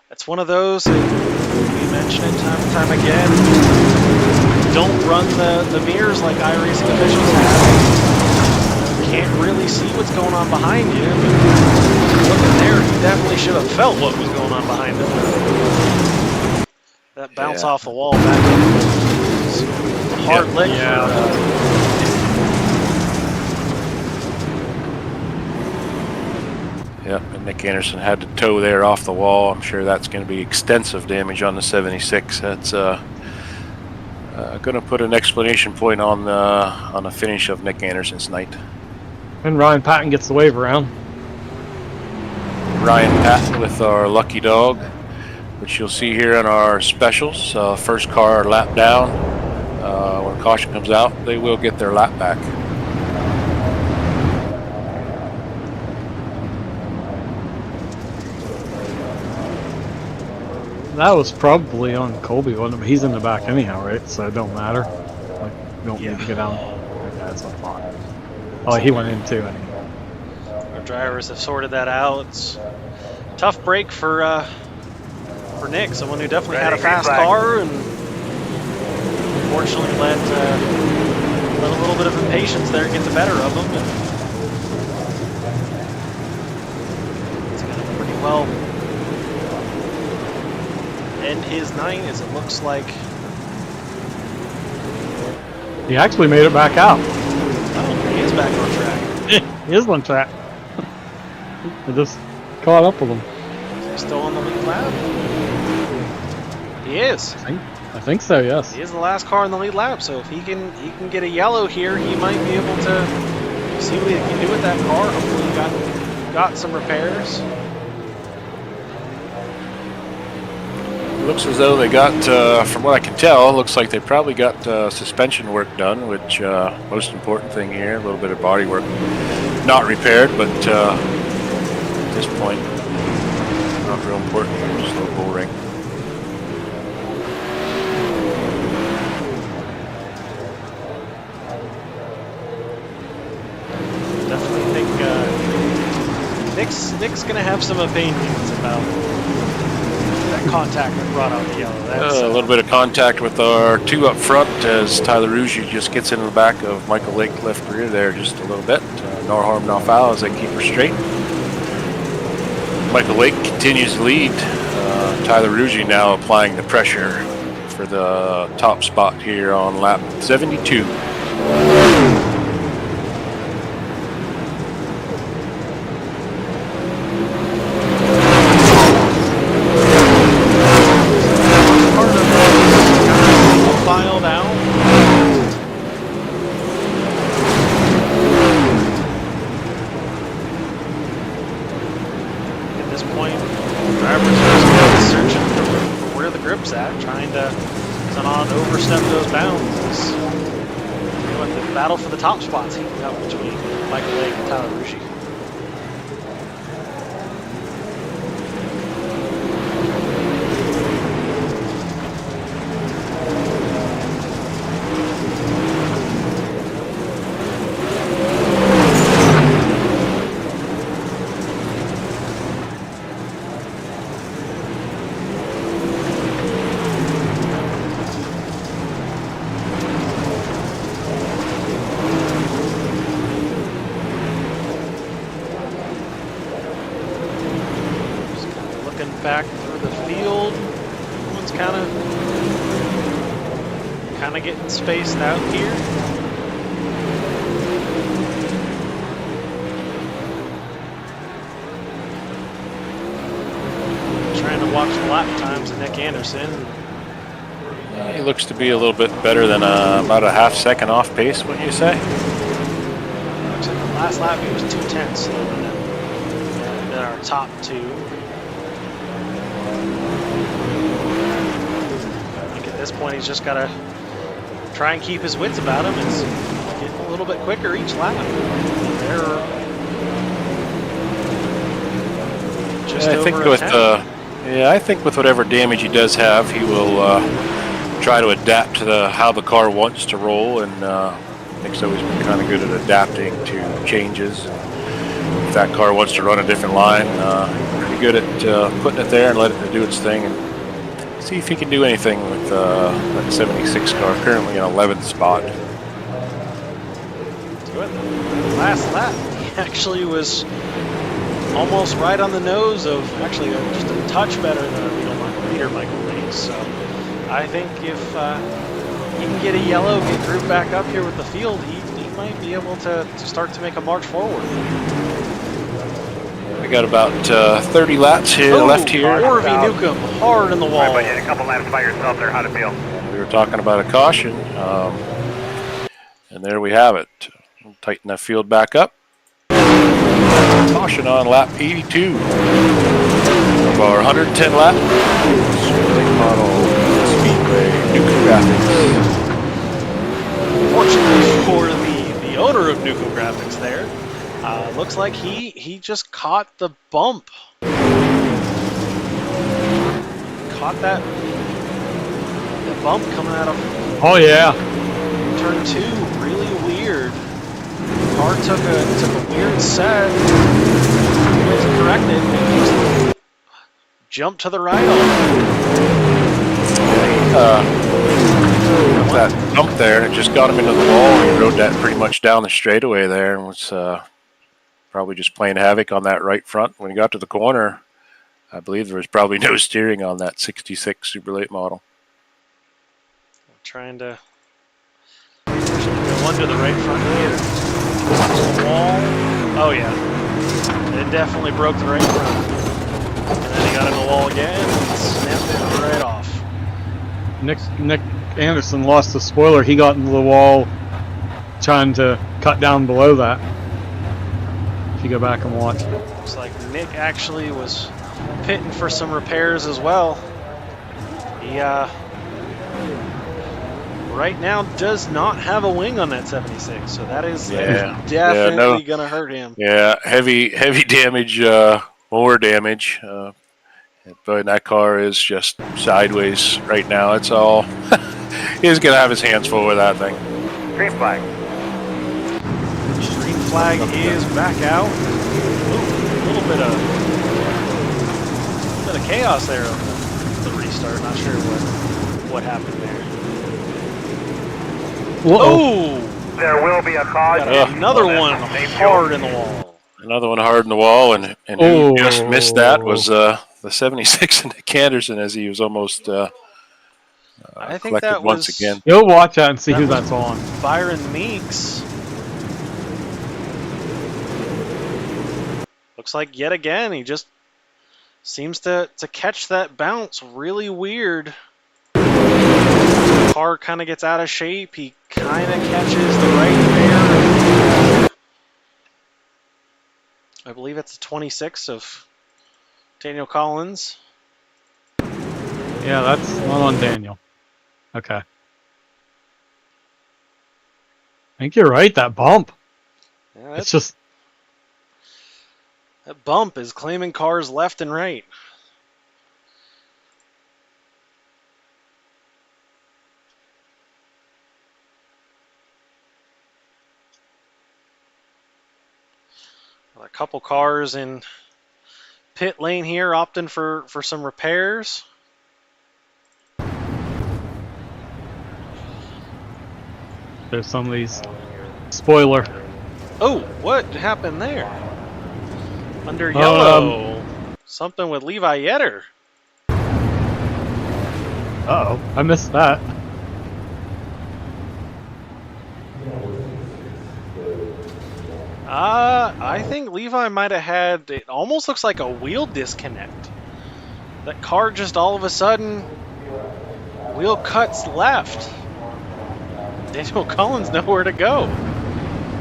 It's one of those, we mention it time and time again, don't run the mirrors like iRacing officials have. You can't really see what's going on behind you. Looking there, you definitely should have felt what was going on behind him. That bounce off the wall back in. Hard lick. Yep, and Nick Anderson had to tow there off the wall. I'm sure that's going to be extensive damage on the 76. That's Going to put an explanation point on the finish of Nick Anderson's night. And Ryan Patton gets the wave around. Ryan Patton with our lucky dog, which you'll see here in our specials. First car lap down. When caution comes out, they will get their lap back. That was probably on Colby, wasn't it? He's in the back anyhow, right? So it don't matter. Like, you don't need to get down. Okay, that's a thought. Oh, he went in too. Anyway. Our drivers have sorted that out. It's a tough break for Nick, someone who definitely had a fast car, and unfortunately let a little bit of impatience there get the better of him. And it's going to pretty well end his night, as it looks like. He actually made it back out. Oh, he is back on track. He is on track. I just caught up with him. Is he still on the lead lap? He is. I think so, yes. He is the last car in the lead lap, so if he can get a yellow here, he might be able to see what he can do with that car. Hopefully he got some repairs. Looks as though they got, from what I can tell, looks like they probably got suspension work done, which most important thing here, a little bit of body work. Not repaired, but at this point, not real important. Just a little bull ring. Definitely think Nick's going to have some opinions about that contact that brought out the yellow. That's, A little bit of contact with our two up front as Tyler Ruggie just gets into the back of Michael Lake left rear there just a little bit. No harm, no foul as they keep her straight. Michael Lake continues to lead. Tyler Ruggie now applying the pressure for the top spot here on lap 72. top spots heating up between Michael Lake and Tyler Ruggie. Back through the field. Everyone's kind of getting spaced out here. Trying to watch the lap times of Nick Anderson. He looks to be a little bit better than about a half second off pace, wouldn't you say? The last lap he was 2/10 slower than our top two. At this point, he's just got to try and keep his wits about him. It's getting a little bit quicker each lap. I think with whatever damage he does have, he will try to adapt to how the car wants to roll, and Nick's always been kind of good at adapting to changes. If that car wants to run a different line, pretty good at putting it there and letting it do its thing, and see if he can do anything with that 76 car, currently in 11th spot. Last lap, he actually was almost right on the nose of, actually just a touch better than our leader Michael Lake. So I think if he can get a yellow, get grouped back up here with the field, he might be able to start to make a march forward. We got about 30 laps here left here. Orvie Newcomb hard in the wall. Right, but hit a couple laps by yourself there. How'd it feel? We we were talking about a caution. And there we have it. We'll tighten that field back up. Caution on lap 82 of our 110 lap Super model Speedway Nuku Graphics. Fortunately for the owner of Nuku Graphics there, looks like he just caught the bump. Caught that the bump coming out of Oh yeah. turn 2. Really weird. Car took a weird set. He went to correct it and just jumped to the right on That bump there, and it just got him into the wall. He rode that pretty much down the straightaway there, and was probably just playing havoc on that right front. When he got to the corner, I believe there was probably no steering on that 66 Super Late model. Trying to go one to the right front here. The wall. Oh yeah. It definitely broke the right front. And then he got in the wall again and snapped it right off. Nick Anderson lost the spoiler. He got into the wall trying to cut down below that. If you go back and watch. Looks like Nick actually was pitting for some repairs as well. He right now does not have a wing on that 76, so that is definitely gonna hurt him. Yeah, heavy damage, more damage. But that car is just sideways right now. It's all he's gonna have his hands full with that thing. Green flag. Green flag is back out. Ooh, a little bit of chaos there on the restart. Not sure what happened there. Whoa. There will be a caution. Another one hard in the wall. Another one hard in the wall, and who just missed that was the 76 in Nick Anderson, as he was almost I think collected that once was again. You'll watch that and see who that's on. Byron Meeks. Looks like yet again he just seems to catch that bounce really weird. The car kind of gets out of shape. He kind of catches the right rear. I believe it's the 26 of Daniel Collins. Yeah, that's not on Daniel. Okay. I think you're right, that bump. Yeah, It's just... that bump is claiming cars left and right. A couple cars in pit lane here opting for some repairs. There's some of these... Spoiler. Oh, what happened there? Under yellow. Something with Levi Yetter. Uh-oh, I missed that. I think Levi might have had, it almost looks like a wheel disconnect. That car just all of a sudden, wheel cuts left. Daniel Collins nowhere to go.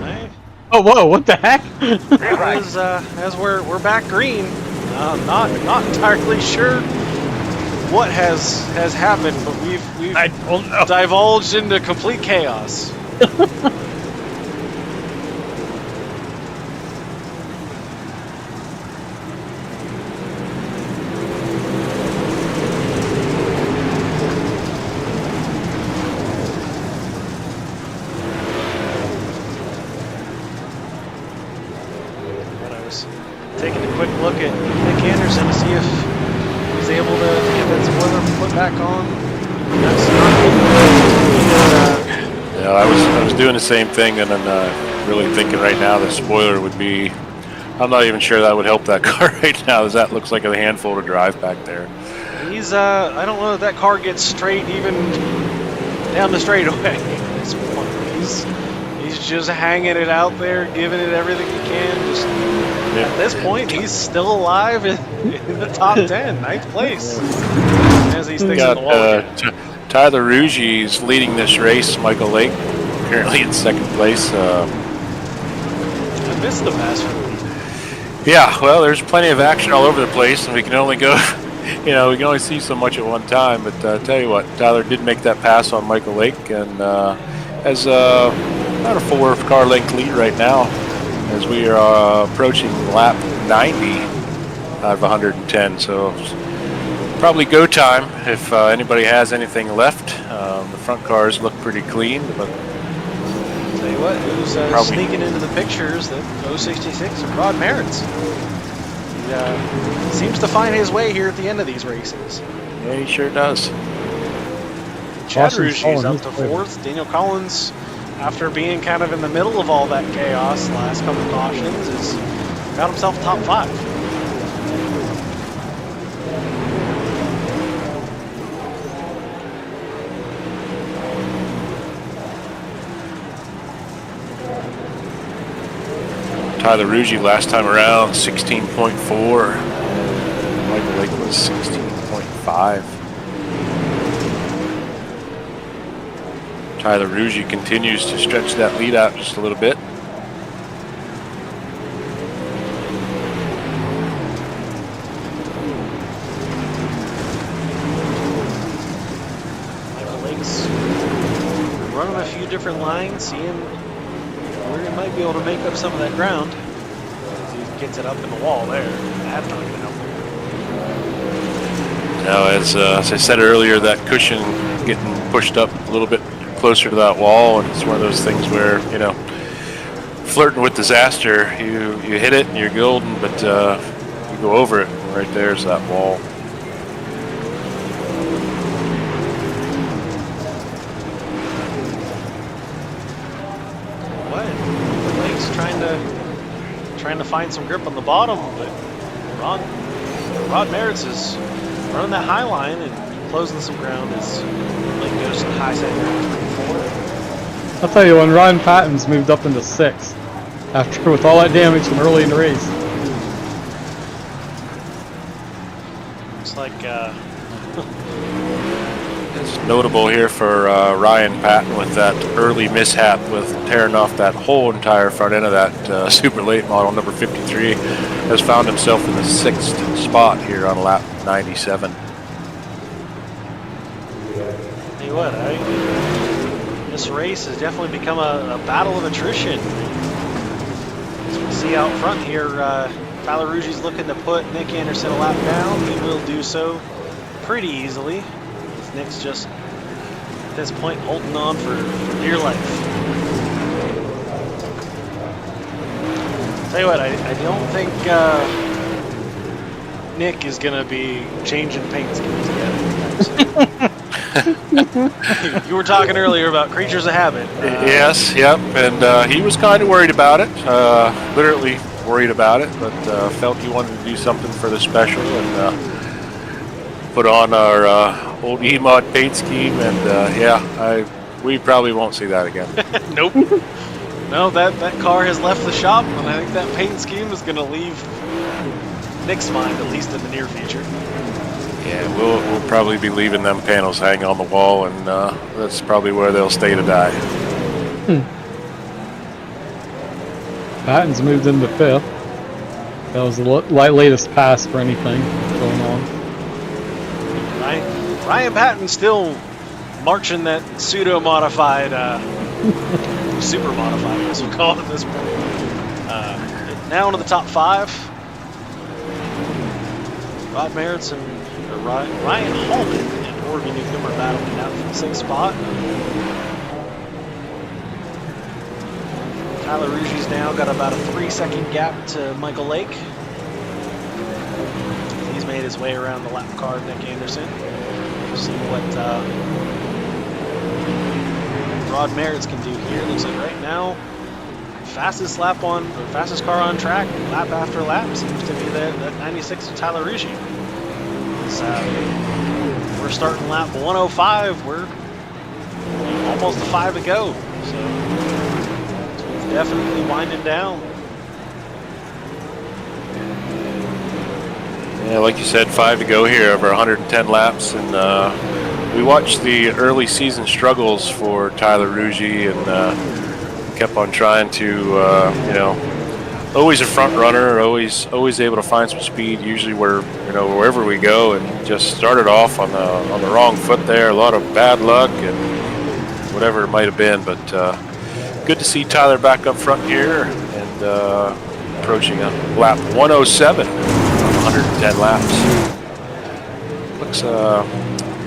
Right? Oh, whoa, what the heck? As we're back green, not entirely sure what has happened, but we've I don't know. divulged into complete chaos. Taking a quick look at Nick Anderson to see if he's able to get that spoiler put back on. That's not Yeah, I was doing the same thing, and I'm really thinking right now the spoiler would be. I'm not even sure that would help that car right now, as that looks like a handful to drive back there. He's I don't know if that car gets straight even down the straightaway at this point. He's just hanging it out there, giving it everything he can. Just at this point, he's still alive in the top 10, ninth place, as he sticks in the wall again. Tyler Ruggie is leading this race. Michael Lake currently in second place. I missed the pass. Yeah, well, there's plenty of action all over the place, and we can only go, we can only see so much at one time. But tell you what, Tyler did make that pass on Michael Lake, and has about a 4-car length lead right now as we are approaching lap 90 out of 110. So probably go time if anybody has anything left. The front cars look pretty clean, but Tell you what, who's sneaking into the pictures? The 066 of Rod Merritt's. He seems to find his way here at the end of these races. yeah, he sure does. Chad Austin Ruggie's Collins up is to clear. 4th. Daniel Collins, after being kind of in the middle of all that chaos the last couple of cautions, has got himself top 5. Tyler Ruggie last time around 16.4. Michael Lake was 16.5. Tyler Ruggie continues to stretch that lead out just a little bit. Michael Lake's running a few different lines, seeing where he might be able to make up some of that ground. As he gets it up in the wall there. That's not going to help him. Now, as I said earlier, that cushion getting pushed up a little bit closer to that wall, and it's one of those things where, flirting with disaster, you hit it and you're golden, but you go over it, and right there's that wall. Lake's trying to find some grip on the bottom, but Rod Merritt's is running that high line and closing some ground as Lake goes to the high side ground 3-4. I'll tell you, when Ryan Patton's moved up into 6th, after with all that damage from early in the race. Looks like It's notable here for Ryan Patton with that early mishap with tearing off that whole entire front end of that super late model number 53. Has found himself in the 6th spot here on lap 97. tell you what, this race has definitely become a battle of attrition. As we see out front here, Tyler Ruggie's looking to put Nick Anderson a lap down. He will do so pretty easily. Nick's just at this point holding on for dear life. Tell you what, I don't think Nick is going to be changing paint schemes yet. You were talking earlier about creatures of habit. Yes, yep, and he was kind of worried about it, literally worried about it, but felt he wanted to do something for the special and put on our old E-Mod paint scheme, and we probably won't see that again. Nope. No, that car has left the shop, and I think that paint scheme is going to leave Nick's mind, at least in the near future. Yeah, we'll probably be leaving them panels hanging on the wall, and that's probably where they'll stay to die. Patton's moved into 5th. That was the latest pass for anything going on. Ryan Patton still marching that pseudo-modified, super modified, I guess we'll call it at this point. Now into the top 5. Rod Merritt's and Ryan Hallman and Oregon newcomer battling down for the 6th spot. Tyler Ruggie's now got about a 3-second gap to Michael Lake. He's made his way around the lap car of Nick Anderson. See what Rod Merritt's can do here. Looks like right now, fastest car on track, lap after lap, seems to be that 96 of Tyler Ruggie. So we're starting lap 105. We're almost a 5 to go. So it's definitely winding down. Yeah, like you said, 5 to go here over 110 laps, and we watched the early season struggles for Tyler Ruggie and kept on trying to, always a front runner, always able to find some speed. Usually, wherever we go, and just started off on the wrong foot there. A lot of bad luck and whatever it might have been, but good to see Tyler back up front here and approaching a lap 107 on 110 laps. Looks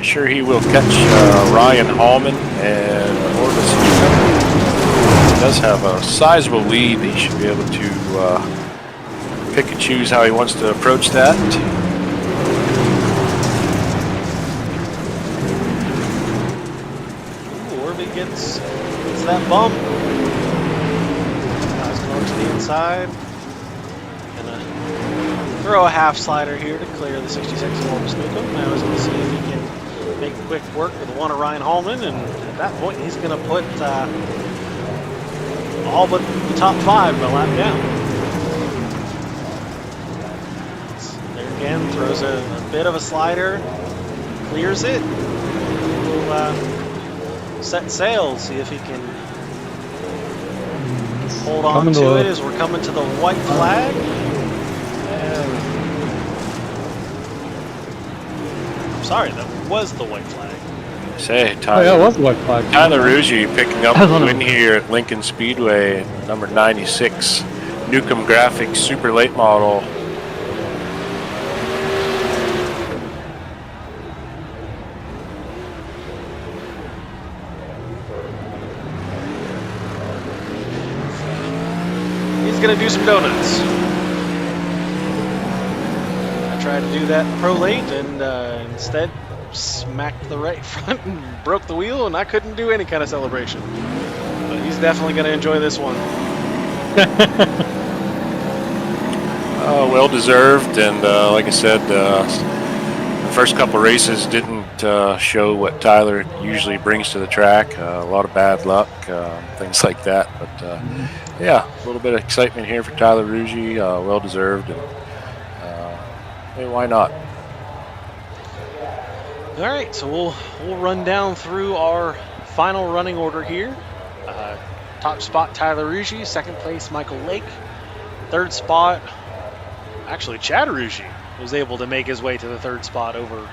sure he will catch Ryan Hallman and Orvis. He does have a sizable lead. He should be able to pick and choose how he wants to approach that. Orby gets that bump. Guys going to the inside. Gonna throw a half slider here to clear the 66 of Orvis Newcomb. Now he's going to see if he can make quick work with the one of Ryan Hallman, and at that point he's going to put all but the top 5 a lap down. There again, throws a bit of a slider, clears it. We'll set sail, see if he can hold on to it as we're coming to the white flag. I'm sorry, that was the white flag. Say, Tyler, yeah, it was the white flag. Tyler Ruggie picking up the win here at Lincoln Speedway, number 96, Newcomb Graphics Super Late Model. He's gonna do some donuts. I tried to do that pro late and instead smacked the right front and broke the wheel, and I couldn't do any kind of celebration. But he's definitely going to enjoy this one. Well deserved, and like I said, the first couple races didn't show what Tyler usually brings to the track. A lot of bad luck, things like that. But yeah, a little bit of excitement here for Tyler Ruggie, well deserved, and hey, why not? All right, so we'll run down through our final running order here. Top spot, Tyler Ruggie. Second place, Michael Lake. Third spot, actually, Chad Ruggie was able to make his way to the third spot over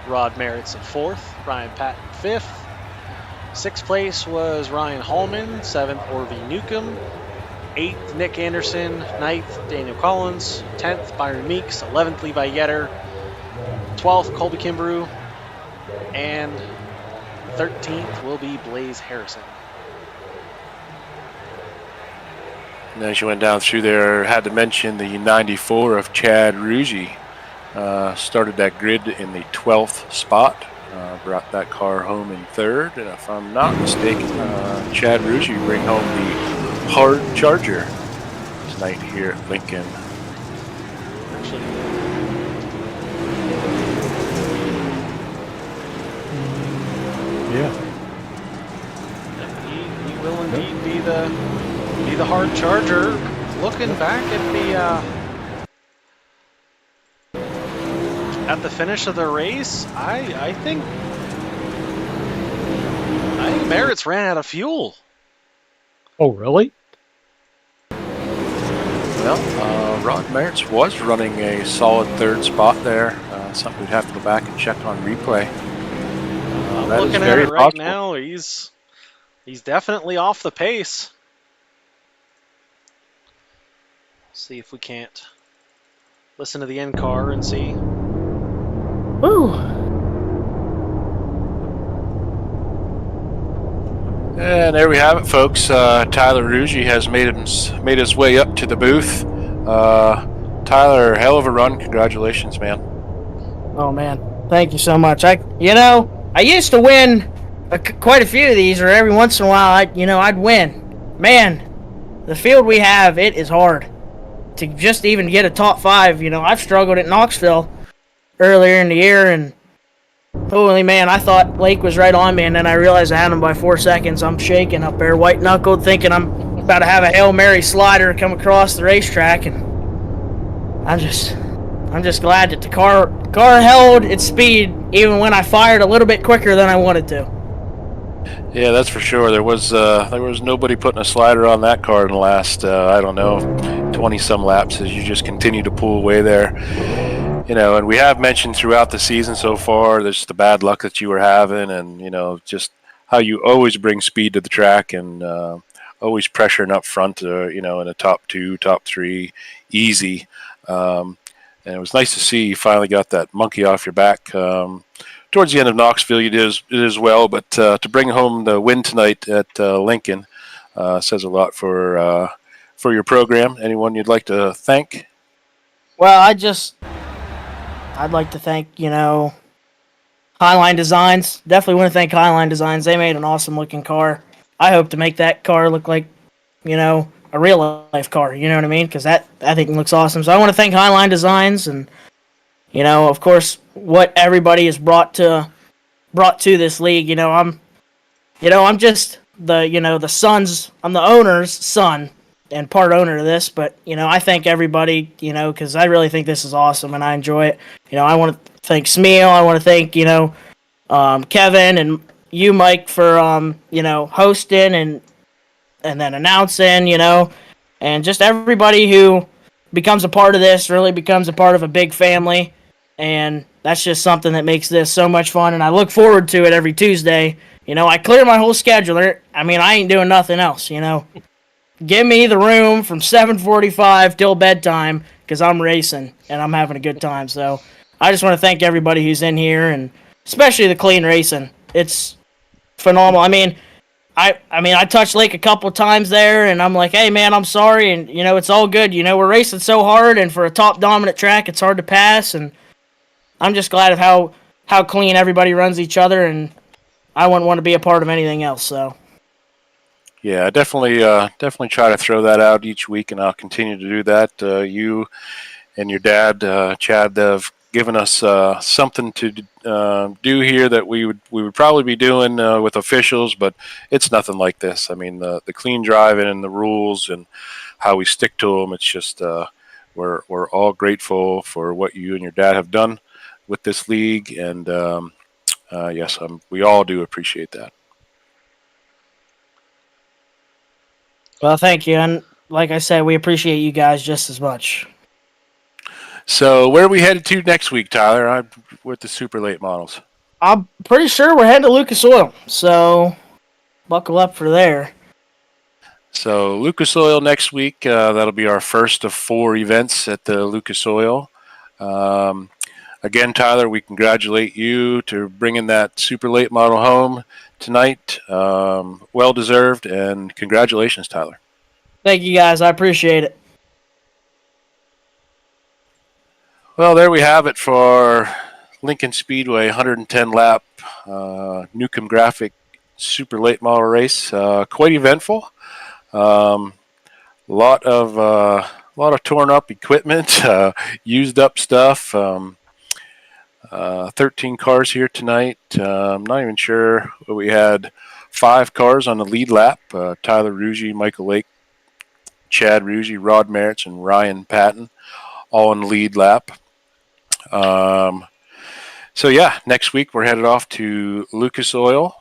Rod Merritt's at fourth. Ryan Patton, fifth. Sixth place was Ryan Hallman. Seventh, Orvie Newcomb. Eighth, Nick Anderson. Ninth, Daniel Collins. 10th, Byron Meeks. 11th, Levi Yetter. 12th, Colby Kimbrough. And 13th will be Blaze Harrison. And as you went down through there, had to mention the 94 of Chad Ruggie. Started that grid in the 12th spot. Brought that car home in third. And if I'm not mistaken, Chad Ruggie bring home the hard charger tonight here at Lincoln. Yeah. He will indeed be the hard charger. Looking back at the finish of the race, I think Merritt's ran out of fuel. Oh, really? Well, Rod Merritt's was running a solid third spot there. Something we'd have to go back and check on replay. I'm looking at it right now. He's definitely off the pace. See if we can't listen to the end car and see. Woo! And there we have it, folks. Tyler Ruggie has made his way up to the booth. Tyler, hell of a run. Congratulations, man. Oh man, thank you so much. I used to win quite a few of these, or every once in a while, I'd win. Man, the field we have, it is hard to just even get a top 5. I've struggled at Knoxville earlier in the year, and holy man, I thought Lake was right on me, and then I realized I had him by 4 seconds. I'm shaking up there, white-knuckled, thinking I'm about to have a Hail Mary slider come across the racetrack, and I'm I'm just glad that the car held its speed even when I fired a little bit quicker than I wanted to. Yeah, that's for sure. There was nobody putting a slider on that car in the last I don't know 20 some laps as you just continue to pull away there. And we have mentioned throughout the season so far, there's the bad luck that you were having, and just how you always bring speed to the track and always pressuring up front. In a top 2, top 3, easy. And it was nice to see you finally got that monkey off your back. Towards the end of Knoxville, you did as well, but to bring home the win tonight at Lincoln says a lot for your program. Anyone you'd like to thank? Well, I'd like to thank, Highline Designs. Definitely want to thank Highline Designs. They made an awesome looking car. I hope to make that car look like, a real life car. You know what I mean? Because that I think looks awesome. So I want to thank Highline Designs and, of course, what everybody has brought to this league. I'm just the son's. I'm the owner's son and part owner of this. But I thank everybody. Because I really think this is awesome and I enjoy it. I want to thank Smeal. I want to thank Kevin and you, Mike, for hosting and then announcing. And just everybody who becomes a part of this really becomes a part of a big family. And that's just something that makes this so much fun, and I look forward to it every Tuesday. I clear my whole schedule. I mean, I ain't doing nothing else, Give me the room from 7:45 till bedtime because I'm racing, and I'm having a good time. So I just want to thank everybody who's in here, and especially the clean racing. It's phenomenal. I touched Lake a couple of times there, and I'm like, hey, man, I'm sorry, and, it's all good. We're racing so hard, and for a top-dominant track, it's hard to pass, and I'm just glad of how clean everybody runs each other, and I wouldn't want to be a part of anything else. So, yeah, definitely try to throw that out each week, and I'll continue to do that. You and your dad, Chad, have given us something to do here that we would probably be doing with officials, but it's nothing like this. I mean, the clean driving and the rules and how we stick to them. It's just we're all grateful for what you and your dad have done with this league, and yes, we all do appreciate that. well, thank you, and like I said, we appreciate you guys just as much. So where are we headed to next week, Tyler? With the super late models. I'm pretty sure we're heading to Lucas Oil, so buckle up for there. So Lucas Oil next week. That'll be our first of 4 events at the Lucas Oil. Again, Tyler, we congratulate you to bringing that super late model home tonight. Well deserved, and congratulations, Tyler. Thank you, guys. I appreciate it. Well, there we have it for Lincoln Speedway 110 lap Newcomb Graphic super late model race. Quite eventful. Lot of torn up equipment, used up stuff. 13 cars here tonight. I'm not even sure. We had 5 cars on the lead lap. Tyler Ruggie, Michael Lake, Chad Ruggie, Rod Merritts, and Ryan Patton all on the lead lap. So yeah, next week we're headed off to Lucas Oil,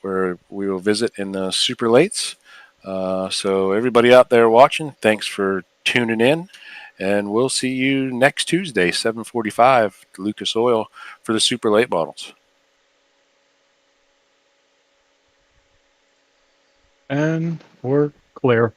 where we will visit in the super lates. So everybody out there watching, thanks for tuning in. And we'll see you next Tuesday, 7:45, Lucas Oil for the super late models. And we're clear.